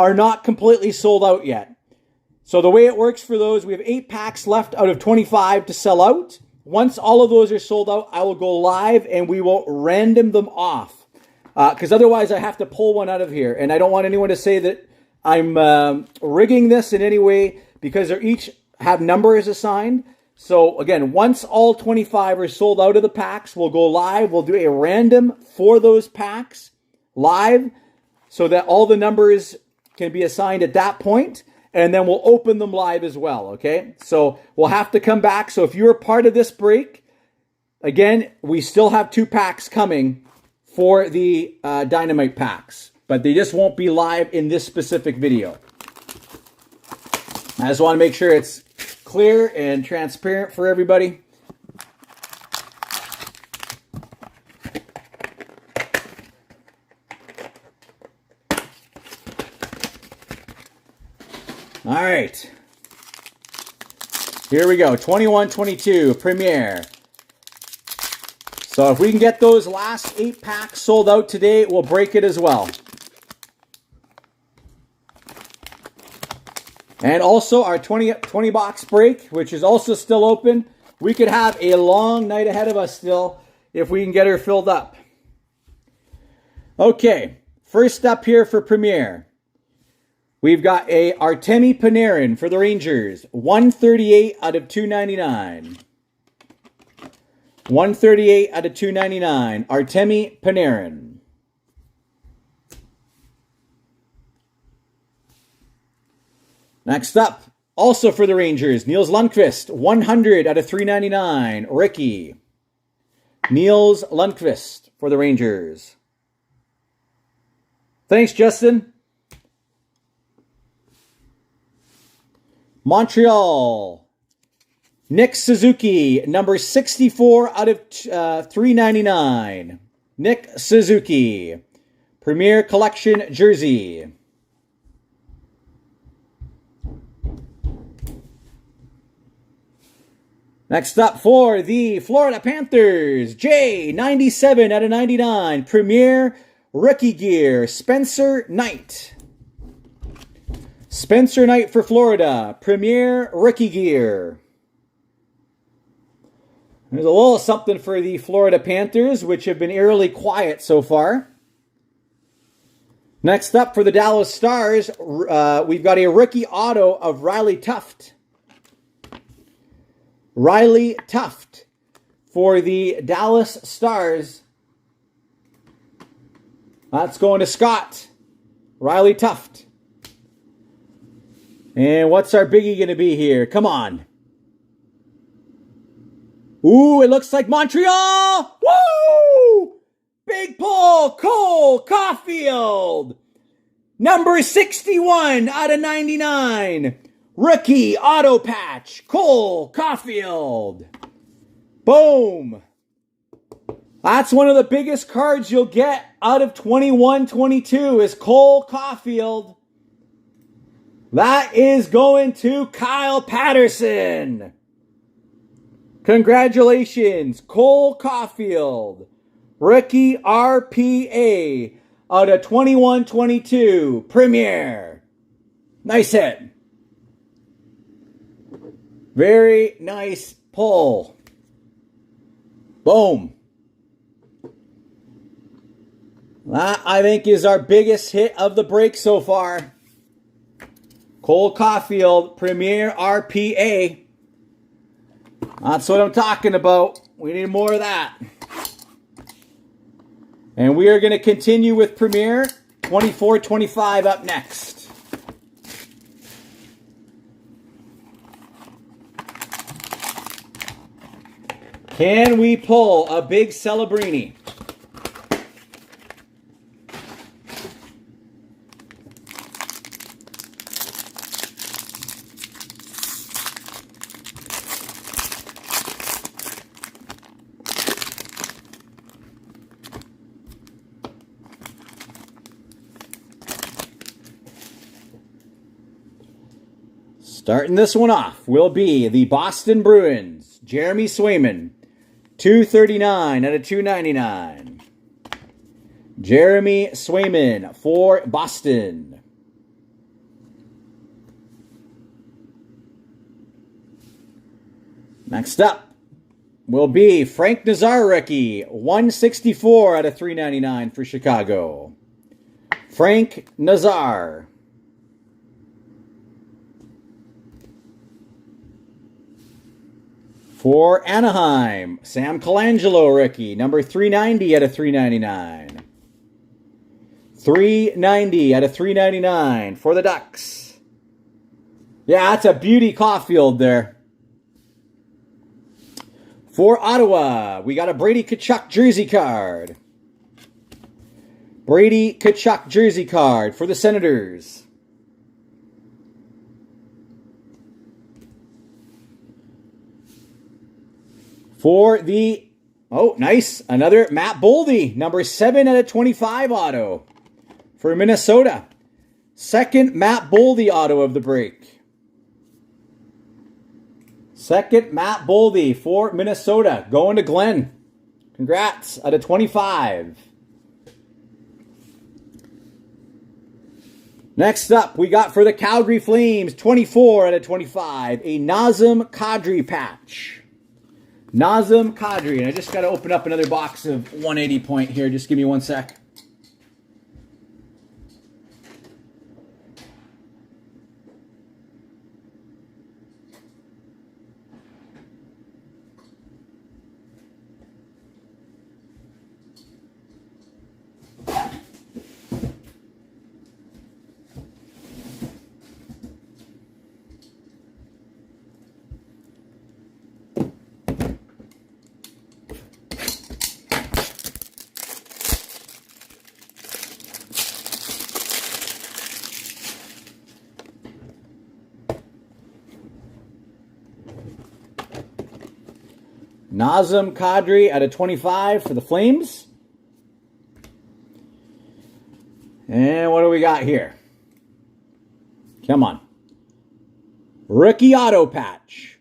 Speaker 1: are not completely sold out yet. So the way it works for those, we have 8 packs left out of 25 to sell out. Once all of those are sold out, I will go live and we will random them off. Because otherwise I have to pull one out of here. And I don't want anyone to say that I'm rigging this in any way because they each have numbers assigned. So again, once all 25 are sold out of the packs, we'll go live. We'll do a random for those packs live so that all the numbers can be assigned at that point. And then we'll open them live as well, okay? So we'll have to come back. So if you're a part of this break, again, we still have 2 packs coming for the Dynamite packs, but they just won't be live in this specific video. I just want to make sure it's clear and transparent for everybody. All right. Here we go. 21-22 Premier. So if we can get those last 8 packs sold out today, we'll break it as well. And also our 20 box break, which is also still open. We could have a long night ahead of us still if we can get her filled up. Okay, first up here for Premier. We've got a Artemi Panarin for the Rangers. 138 out of 299. 138 out of 299. Artemi Panarin. Next up, also for the Rangers, Niels Lundqvist. 100 out of 399. Ricky. Niels Lundqvist for the Rangers. Thanks, Justin. Montreal. Nick Suzuki, number 64 out of 399. Nick Suzuki. Premier Collection jersey. Next up for the Florida Panthers, Jay, 97 out of 99. Premier Rookie Gear, Spencer Knight. Spencer Knight for Florida, Premier Rookie Gear. There's a little something for the Florida Panthers, which have been eerily quiet so far. Next up for the Dallas Stars, we've got a rookie auto of Riley Tuft. Riley Tuft for the Dallas Stars. That's going to Scott. Riley Tuft. And what's our biggie going to be here? Come on. Ooh, it looks like Montreal. Woo! Big pull. Cole Caulfield. Number 61 out of 99. Rookie auto patch. Cole Caulfield. Boom. That's one of the biggest cards you'll get out of 21-22 is Cole Caulfield. That is going to Kyle Patterson. Congratulations, Cole Caulfield. Rookie RPA out of 21-22 Premier. Nice hit. Very nice pull. Boom. That, I think, is our biggest hit of the break so far. Cole Caulfield, Premier RPA. That's what I'm talking about. We need more of that. And we are going to continue with Premier 24-25 up next. Can we pull a big Celebrini? Starting this one off will be the Boston Bruins. Jeremy Swayman, 239 out of 299. Jeremy Swayman for Boston. Next up will be Frank Nazar rookie, 164 out of 399 for Chicago. Frank Nazar. For Anaheim, Sam Colangelo rookie, number 390 out of 399. 390 out of 399 for the Ducks. Yeah, that's a beauty Caulfield there. For Ottawa, we got a Brady Tkachuk jersey card. Brady Tkachuk jersey card for the Senators. For the, oh, nice, another Matt Boldy, number 7 out of 25 auto for Minnesota. Second Matt Boldy auto of the break. Second Matt Boldy for Minnesota, going to Glenn. Congrats, out of 25. Next up, we got for the Calgary Flames, 24 out of 25, a Nazem Kadri patch. Nazem Kadri, and I just got to open up another box of 180 point here. Just give me one sec. Nazem Kadri out of 25 for the Flames. And what do we got here? Come on. Rookie auto patch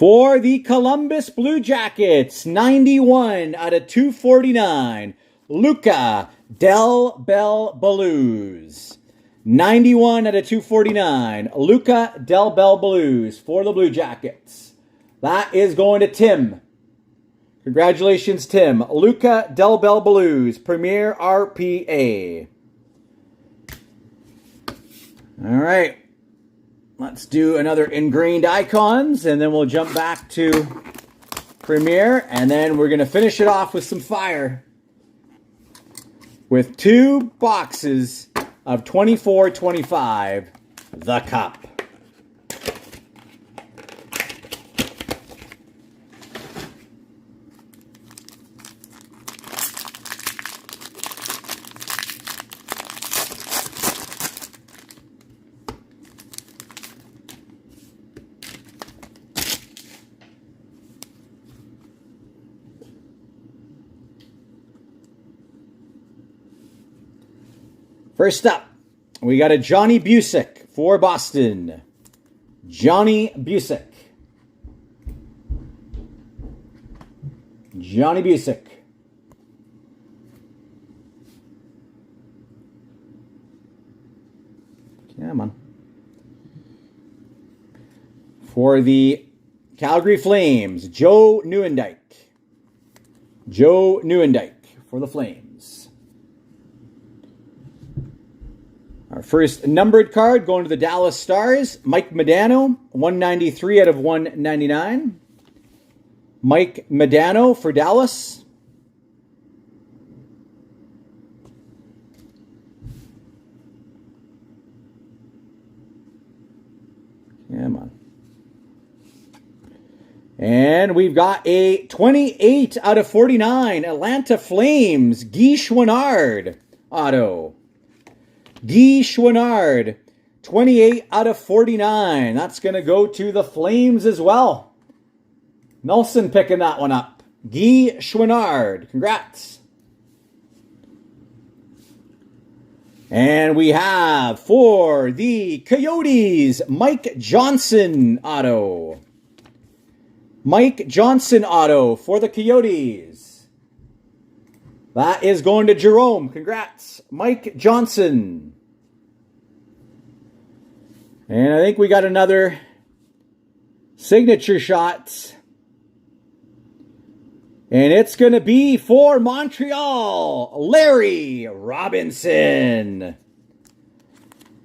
Speaker 1: For the Columbus Blue Jackets, 91 out of 249, Luca Del Bel Belluz. 91 out of 249, Luca Del Bel Belluz for the Blue Jackets. That is going to Tim. Congratulations, Tim. Luca Del Bel Belluz, Premier RPA. All right. Let's do another Ingrained Icons, and then we'll jump back to Premier, and then we're going to finish it off with some fire with 2 boxes of 24-25, The Cup. First up, we got a Johnny Bucyk for Boston. Johnny Bucyk. Johnny Bucyk. Come on. For the Calgary Flames, Joe Nieuwendyk. Joe Nieuwendyk for the Flames. Our first numbered card going to the Dallas Stars, Mike Modano, 193 out of 199. Mike Modano for Dallas. Come on. And we've got a 28 out of 49, Atlanta Flames, Guy Chouinard auto. Guy Chouinard, 28 out of 49. That's going to go to the Flames as well. Nelson picking that one up. Guy Chouinard, congrats. And we have for the Coyotes, Mike Johnson auto. Mike Johnson auto for the Coyotes. That is going to Jerome. Congrats, Mike Johnson. And I think we got another signature shot. And it's going to be for Montreal, Larry Robinson.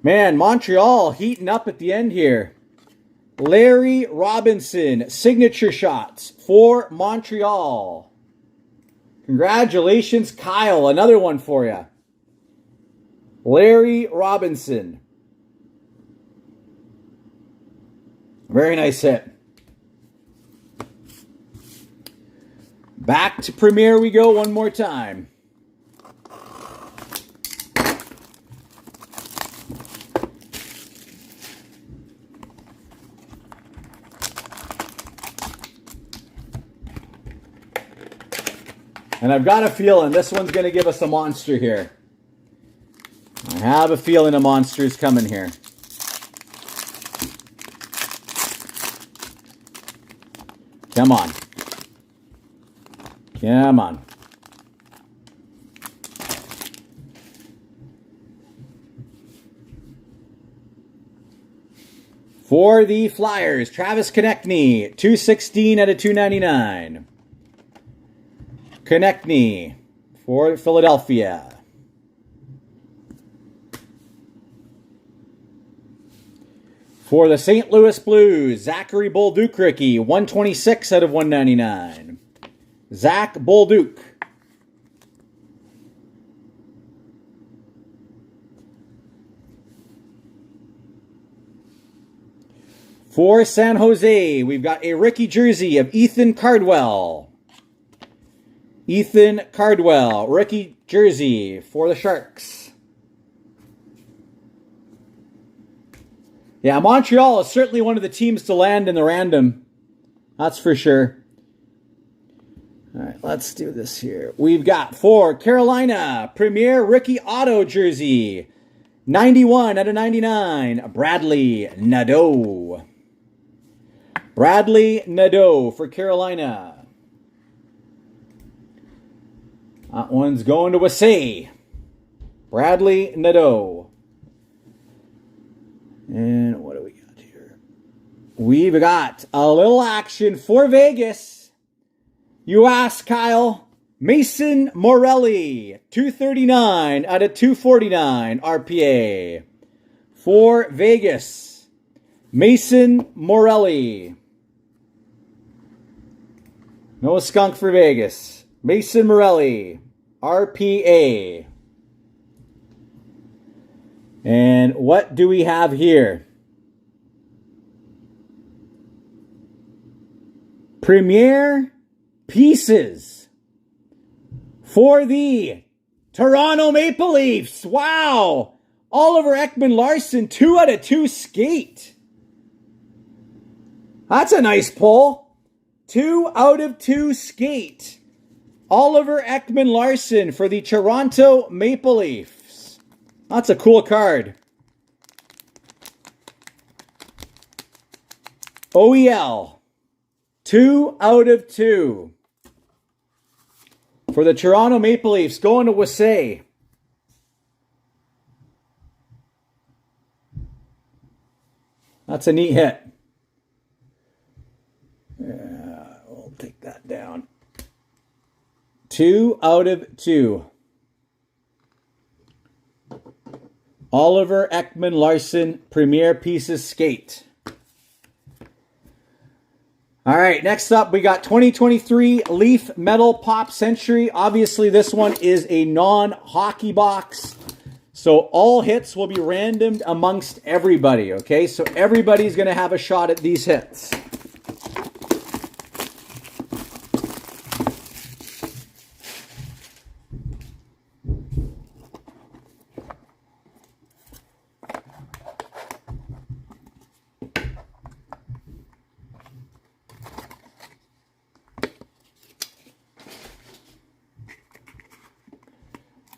Speaker 1: Man, Montreal heating up at the end here. Larry Robinson, signature shots for Montreal. Congratulations, Kyle. Another one for you. Larry Robinson. Very nice hit. Back to Premier we go one more time. And I've got a feeling this one's going to give us a monster here. I have a feeling a monster is coming here. Come on. Come on. For the Flyers, Travis Konechny, 216 out of 299. Konechny for Philadelphia. For the St. Louis Blues, Zachary Bolduc-Rookie, 126 out of 199. Zach Bolduc. For San Jose, we've got a rookie jersey of Ethan Cardwell. Ethan Cardwell, rookie jersey for the Sharks. Yeah, Montreal is certainly one of the teams to land in the random. That's for sure. All right, let's do this here. We've got for Carolina, Premier Rookie Auto Jersey. 91 out of 99, Bradley Nadeau. Bradley Nadeau for Carolina. That one's going to Wasay. Bradley Nadeau. And what do we got here? We've got a little action for Vegas. You ask, Kyle. Mason Morelli, 239 out of 249 RPA. For Vegas, Mason Morelli. No skunk for Vegas. Mason Morelli, RPA. And what do we have here? Premier Pieces for the Toronto Maple Leafs. Wow. Oliver Ekman-Larsson, 2 out of 2 skate. That's a nice pull. 2 out of 2 skate. Oliver Ekman-Larsson for the Toronto Maple Leafs. That's a cool card. OEL. 2 out of 2. For the Toronto Maple Leafs, going to Wasay. That's a neat hit. Yeah, we'll take that down. 2 out of 2. Oliver Ekman-Larsson, Premier Pieces skate. All right, next up, we got 2023 Leaf Metal Pop Century. Obviously, this one is a non-hockey box. So all hits will be randomed amongst everybody, okay? So everybody's going to have a shot at these hits.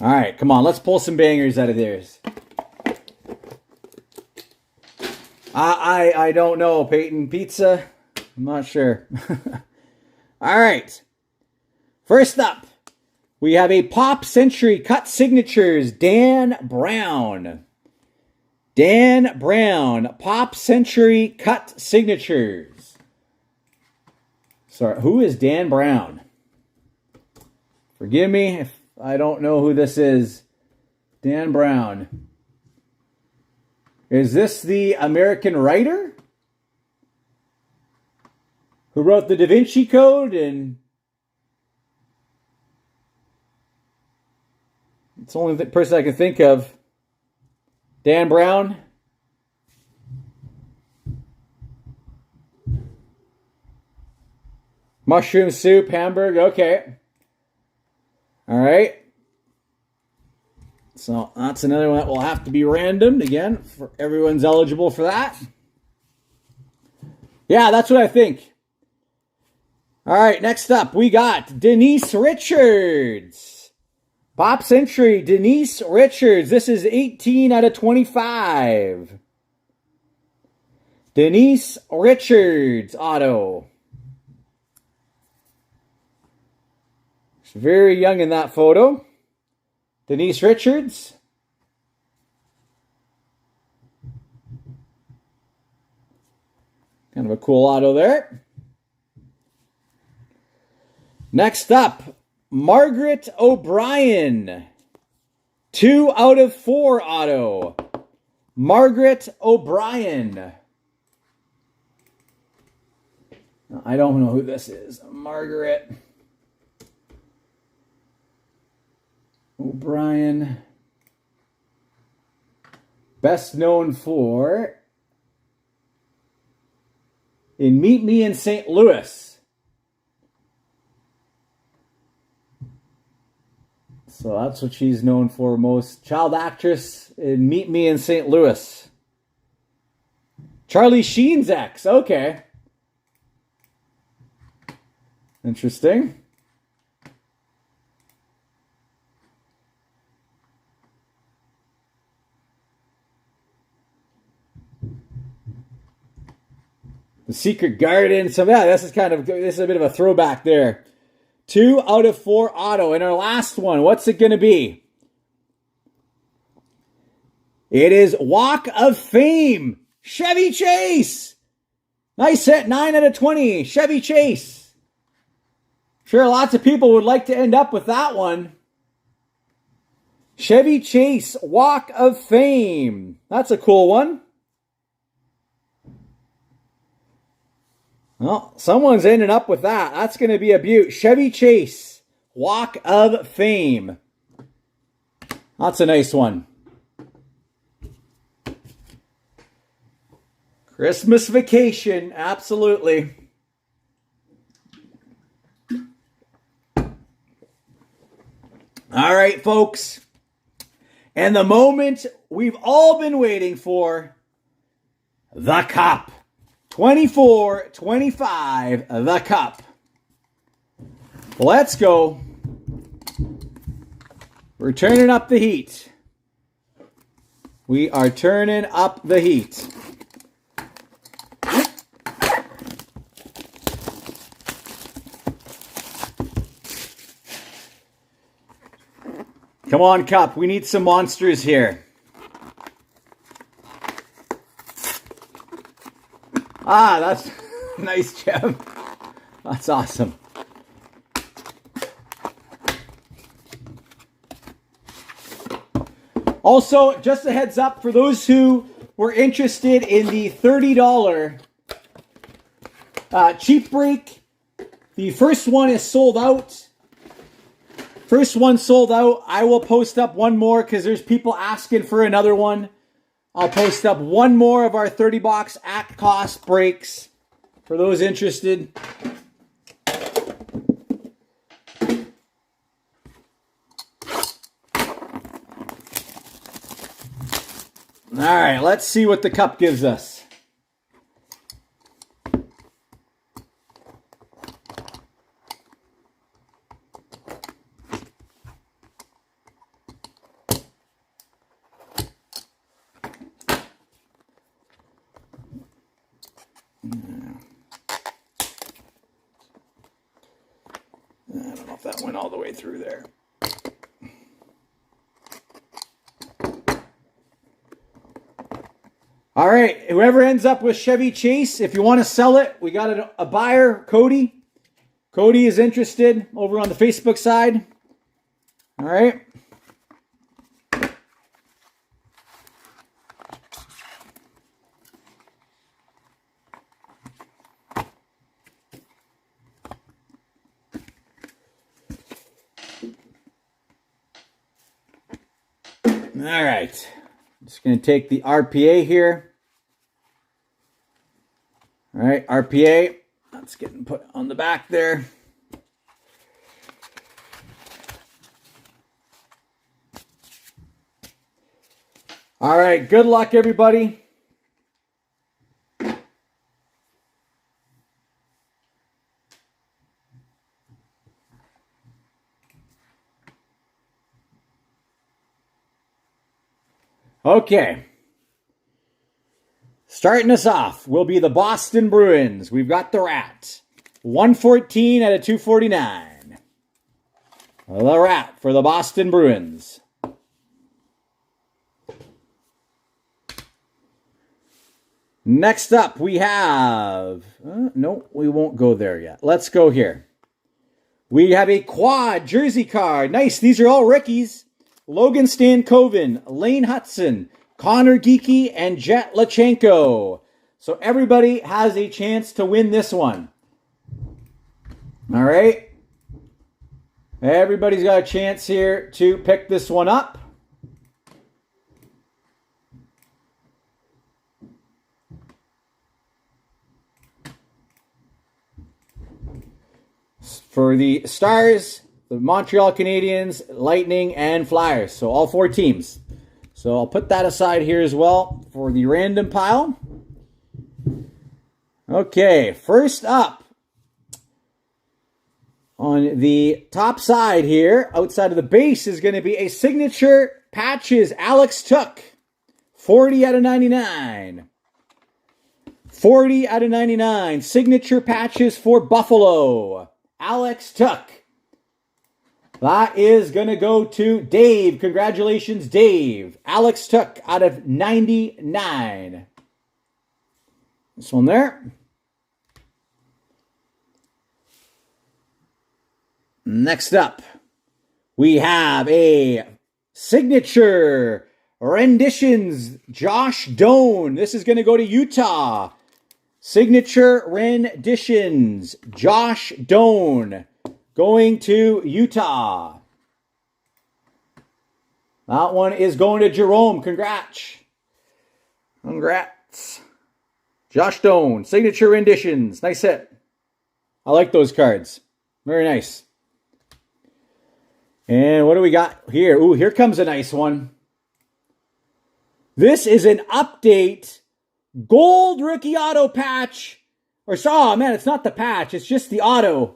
Speaker 1: All right, come on, let's pull some bangers out of theirs. I don't know, Peyton. Pizza? I'm not sure. All right. First up, we have a Pop Century Cut Signatures, Dan Brown. Dan Brown, Pop Century Cut Signatures. Sorry, who is Dan Brown? Forgive me if I don't know who this is. Dan Brown. Is this the American writer who wrote the Da Vinci Code? And it's the only person I can think of. Dan Brown. Mushroom soup, hamburger. Okay. All right. So that's another one that will have to be randomed again. For everyone's eligible for that. Yeah, that's what I think. All right, next up, we got Denise Richards. Pop Century, Denise Richards. This is 18 out of 25. Denise Richards, auto. She's very young in that photo. Denise Richards. Kind of a cool auto there. Next up, Margaret O'Brien. 2 out of 4 auto. Margaret O'Brien. I don't know who this is. Margaret O'Brien. Best known for in Meet Me in St. Louis. So that's what she's known for most. Child actress in Meet Me in St. Louis. Charlie Sheen's ex. Okay. Interesting. The Secret Garden. So yeah, this is a bit of a throwback there. 2 out of 4 auto. And our last one, what's it going to be? It is Walk of Fame. Chevy Chase. Nice hit, 9 out of 20. Chevy Chase. Sure, lots of people would like to end up with that one. Chevy Chase, Walk of Fame. That's a cool one. Well, someone's ending up with that. That's going to be a beaut. Chevy Chase, Walk of Fame. That's a nice one. Christmas vacation, absolutely. All right, folks. And the moment we've all been waiting for, the Cup. 24-25, the Cup. Let's go. We're turning up the heat. We are turning up the heat. Come on, Cup. We need some monsters here. Ah, that's nice, Jim. That's awesome. Also, just a heads up for those who were interested in the $30 cheap break. The first one is sold out. First one sold out. I will post up one more because there's people asking for another one. I'll post up one more of our 30-box at cost breaks for those interested. All right, let's see what the Cup gives us. I don't know if that went all the way through there. All right, whoever ends up with Chevy Chase, if you want to sell it, we got a buyer, Cody. Cody is interested over on the Facebook side. All right. All right. Just going to take the RPA here. All right, RPA. That's getting put on the back there. All right, good luck, everybody. Okay. Starting us off will be the Boston Bruins. We've got the Rat. 114 out of 249. The Rat for the Boston Bruins. Next up, we have... no, we won't go there yet. Let's go here. We have a quad jersey card. Nice. These are all rookies. Logan Stankoven, Lane Hudson, Connor Geeky, and Jet Lachenko. So everybody has a chance to win this one. All right. Everybody's got a chance here to pick this one up. For the Stars, the Montreal Canadiens, Lightning, and Flyers. So all 4 teams. So I'll put that aside here as well for the random pile. Okay, first up. On the top side here, outside of the base, is going to be a signature patches. Alex Took, 40 out of 99. 40 out of 99. Signature patches for Buffalo. Alex Tuck. That is going to go to Dave. Congratulations, Dave. Alex Tuck out of 99. This one there. Next up, we have a signature renditions. Josh Doan. This is going to go to Utah. Signature renditions. Josh Doan. Going to Utah. That one is going to Jerome. Congrats. Congrats. Josh Doan. Signature renditions. Nice hit. I like those cards. Very nice. And what do we got here? Ooh, here comes a nice one. This is an update gold rookie auto patch. Oh man, it's not the patch. It's just the auto.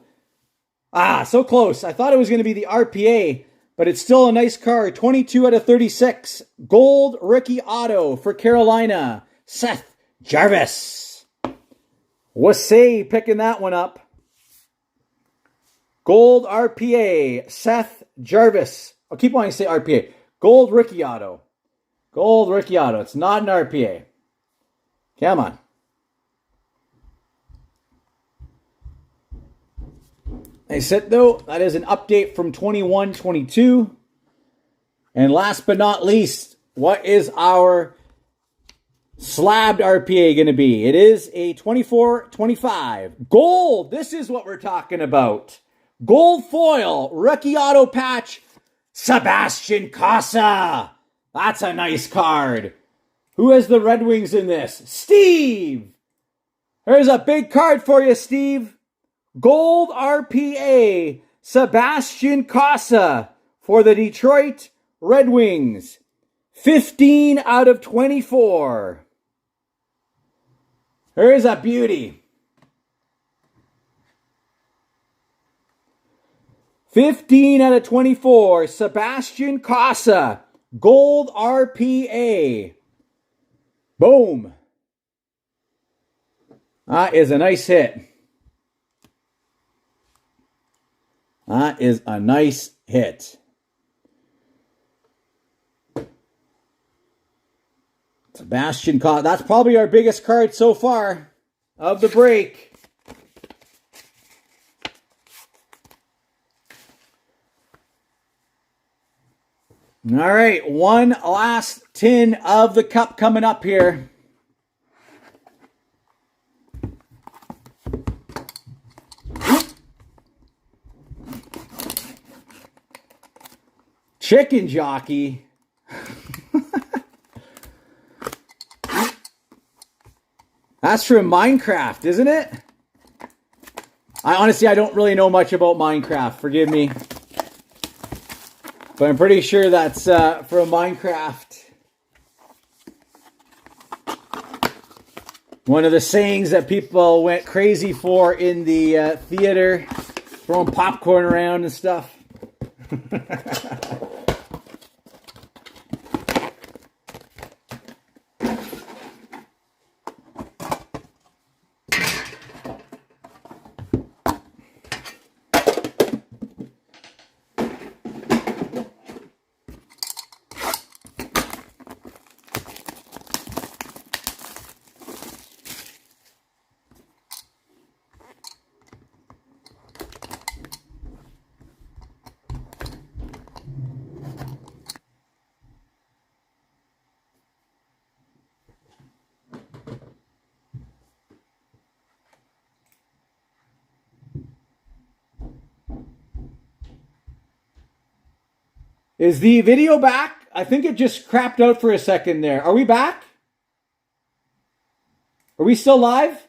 Speaker 1: Ah, so close. I thought it was going to be the RPA, but it's still a nice card. 22 out of 36. Gold rookie auto for Carolina. Seth Jarvis. Wasay picking that one up. Gold RPA. Seth Jarvis. I'll keep wanting to say RPA. Gold rookie auto. Gold rookie auto. It's not an RPA. Come on. Nice hit though. That is an update from 21-22. And last but not least, what is our slabbed RPA going to be? It is a 24-25. Gold. This is what we're talking about. Gold foil. Rookie auto patch. Sebastian Casa. That's a nice card. Who has the Red Wings in this? Steve. There's a big card for you, Steve. Gold RPA. Sebastian Casa for the Detroit Red Wings. 15 out of 24. Here's a beauty. 15 out of 24. Sebastian Casa. Gold RPA. Boom. That is a nice hit. That is a nice hit. Sebastian Casa. That's probably our biggest card so far of the break. All right, one last tin of the cup coming up here. Chicken Jockey. That's from Minecraft, isn't it? I don't really know much about Minecraft. Forgive me. But I'm pretty sure that's from Minecraft. One of the sayings that people went crazy for in the theater. Throwing popcorn around and stuff. Is the video back? I think it just crapped out for a second there. Are we back? Are we still live?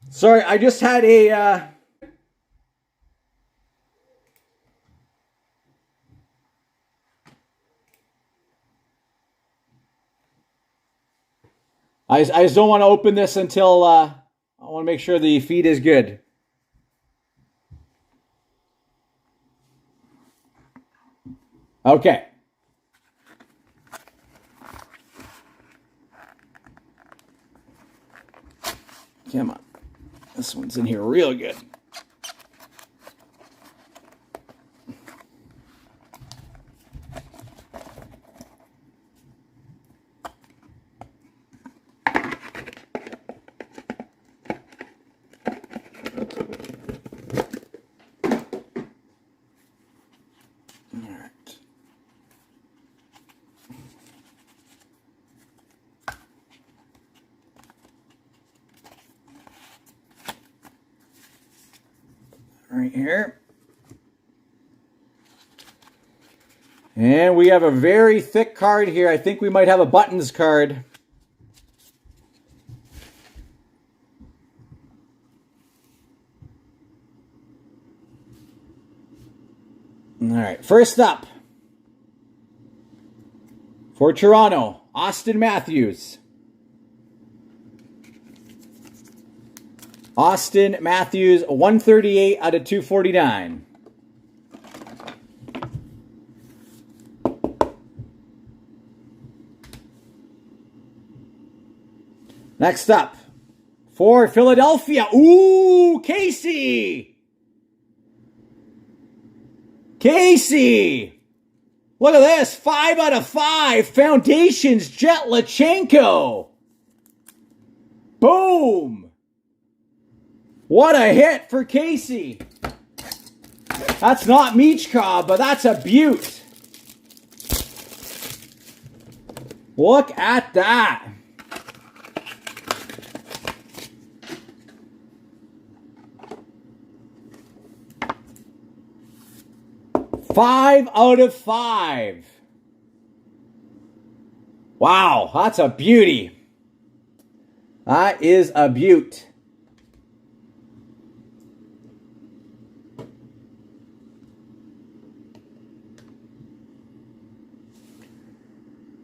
Speaker 1: Sorry, I just had a... I just don't want to open this until I want to make sure the feed is good. Okay. Come on. This one's in here real good. Right here. And we have a very thick card here. I think we might have a buttons card. All right, first up for Toronto, Auston Matthews. Auston Matthews, 138 out of 249. Next up, for Philadelphia, ooh, Casey! Casey! Look at this, 5 out of 5, Foundations, Jet Lachenko. Boom! What a hit for Casey. That's not Michkov, but that's a beaut. Look at that. Five out of 5. Wow, that's a beauty. That is a beaut.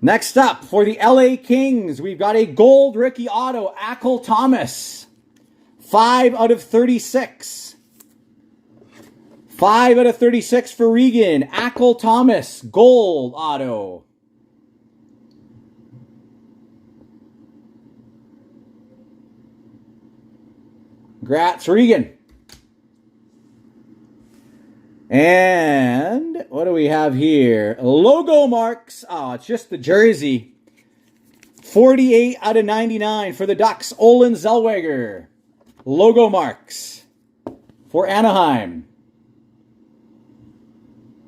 Speaker 1: Next up, for the LA Kings, we've got a gold rookie auto, Ackle Thomas. 5 out of 36. 5 out of 36 for Regan. Ackle Thomas, gold auto. Congrats, Regan. And what do we have here? Logo marks. Oh, it's just the jersey. 48 out of 99 for the Ducks. Olen Zellweger. Logo marks for Anaheim.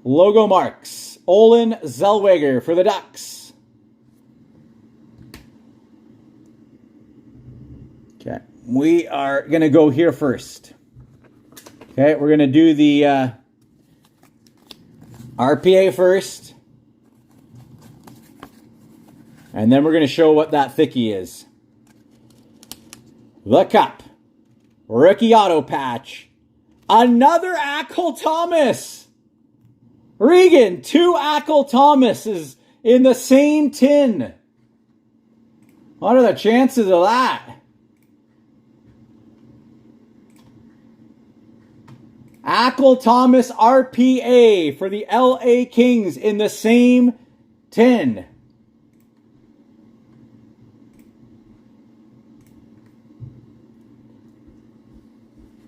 Speaker 1: Logo marks. Olen Zellweger for the Ducks. Okay, we are going to go here first. Okay, we're going to do the RPA first. And then we're going to show what that thickie is. The Cup. Rookie auto patch. Another Ackle Thomas. Regan, 2 Ackle Thomases in the same tin. What are the chances of that? Ackle Thomas RPA for the LA Kings in the same tin.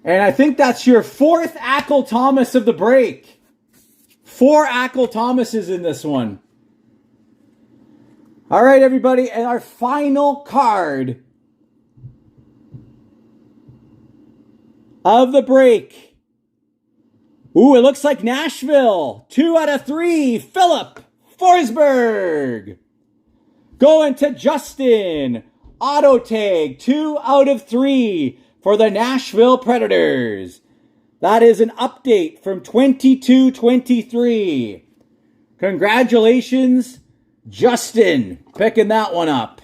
Speaker 1: And I think that's your 4th Ackle Thomas of the break. 4 Ackle Thomases in this one. All right, everybody, and our final card of the break. Ooh, it looks like Nashville. 2 out of 3. Philip Forsberg. Going to Justin. Auto tag. 2 out of 3 for the Nashville Predators. That is an update from 22-23. Congratulations, Justin, picking that one up.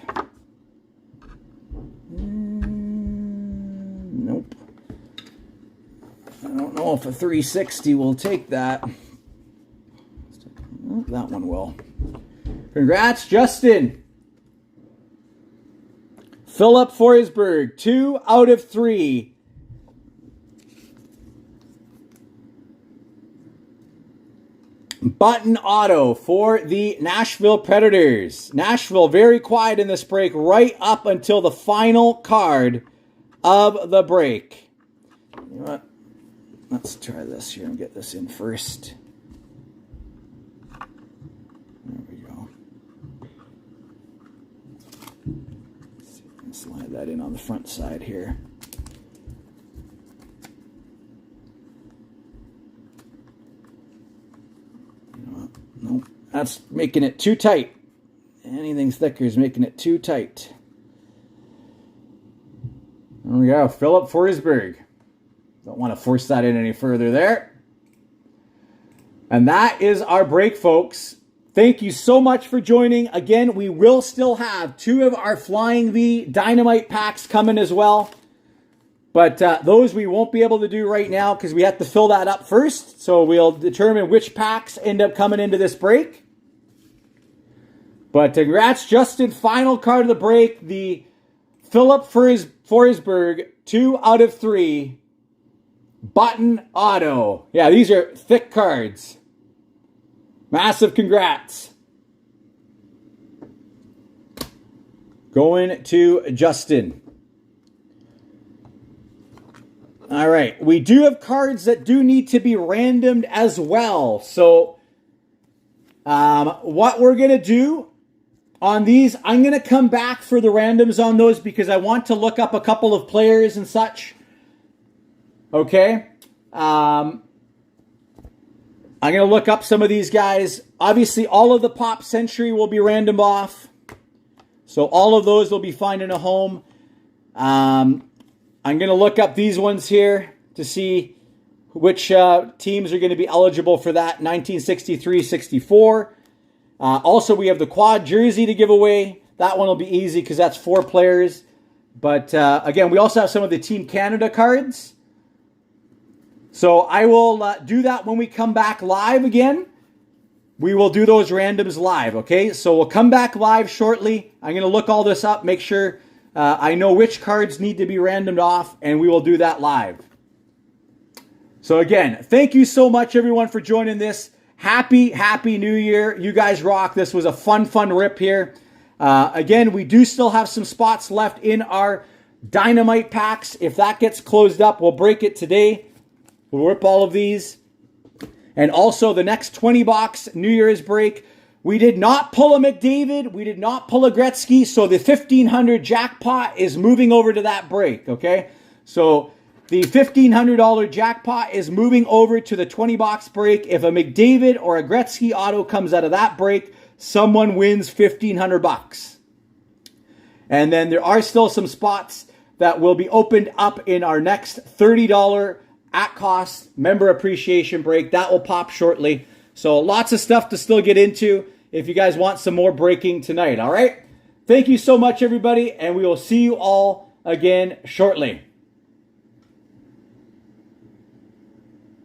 Speaker 1: Nope. I don't know if a 360 will take that. That one will. Congrats, Justin. Philip Forsberg, 2 out of 3. Button auto for the Nashville Predators. Nashville very quiet in this break right up until the final card of the break. You know what? Let's try this here and get this in first. There we go. Let's see if I can slide that in on the front side here. Nope, that's making it too tight. Anything thicker is making it too tight. There we go, Philip Forsberg. Don't want to force that in any further there. And that is our break, folks. Thank you so much for joining. Again, we will still have 2 of our Flying V Dynamite packs coming as well. But those we won't be able to do right now because we have to fill that up first. So we'll determine which packs end up coming into this break. But congrats, Justin. Final card of the break. The Philip Forsberg 2 out of 3. Button auto. Yeah, these are thick cards. Massive congrats. Going to Justin. All right, we do have cards that do need to be randomed as well. So what we're going to do on these, I'm going to come back for the randoms on those because I want to look up a couple of players and such. Okay. I'm going to look up some of these guys. Obviously, all of the Pop Century will be random off. So all of those will be finding a home. I'm going to look up these ones here to see which teams are going to be eligible for that 1963-64. Also, we have the quad jersey to give away. That one will be easy because that's 4 players. But again, we also have some of the Team Canada cards. So I will do that when we come back live again. We will do those randoms live, okay? So we'll come back live shortly. I'm going to look all this up, make sure I know which cards need to be randomed off, and we will do that live. So again, thank you so much, everyone, for joining this. Happy New Year. You guys rock. This was a fun rip here. Again, we do still have some spots left in our Dynamite packs. If that gets closed up, we'll break it today. We'll rip all of these. And also the next 20 box New Year's break, we did not pull a McDavid. We did not pull a Gretzky. So the 1,500 jackpot is moving over to that break, okay? So the $1,500 jackpot is moving over to the 20 box break. If a McDavid or a Gretzky auto comes out of that break, someone wins $1,500. And then there are still some spots that will be opened up in our next $30 at cost member appreciation break. That will pop shortly. So lots of stuff to still get into if you guys want some more breaking tonight. All right. Thank you so much, everybody. And we will see you all again shortly.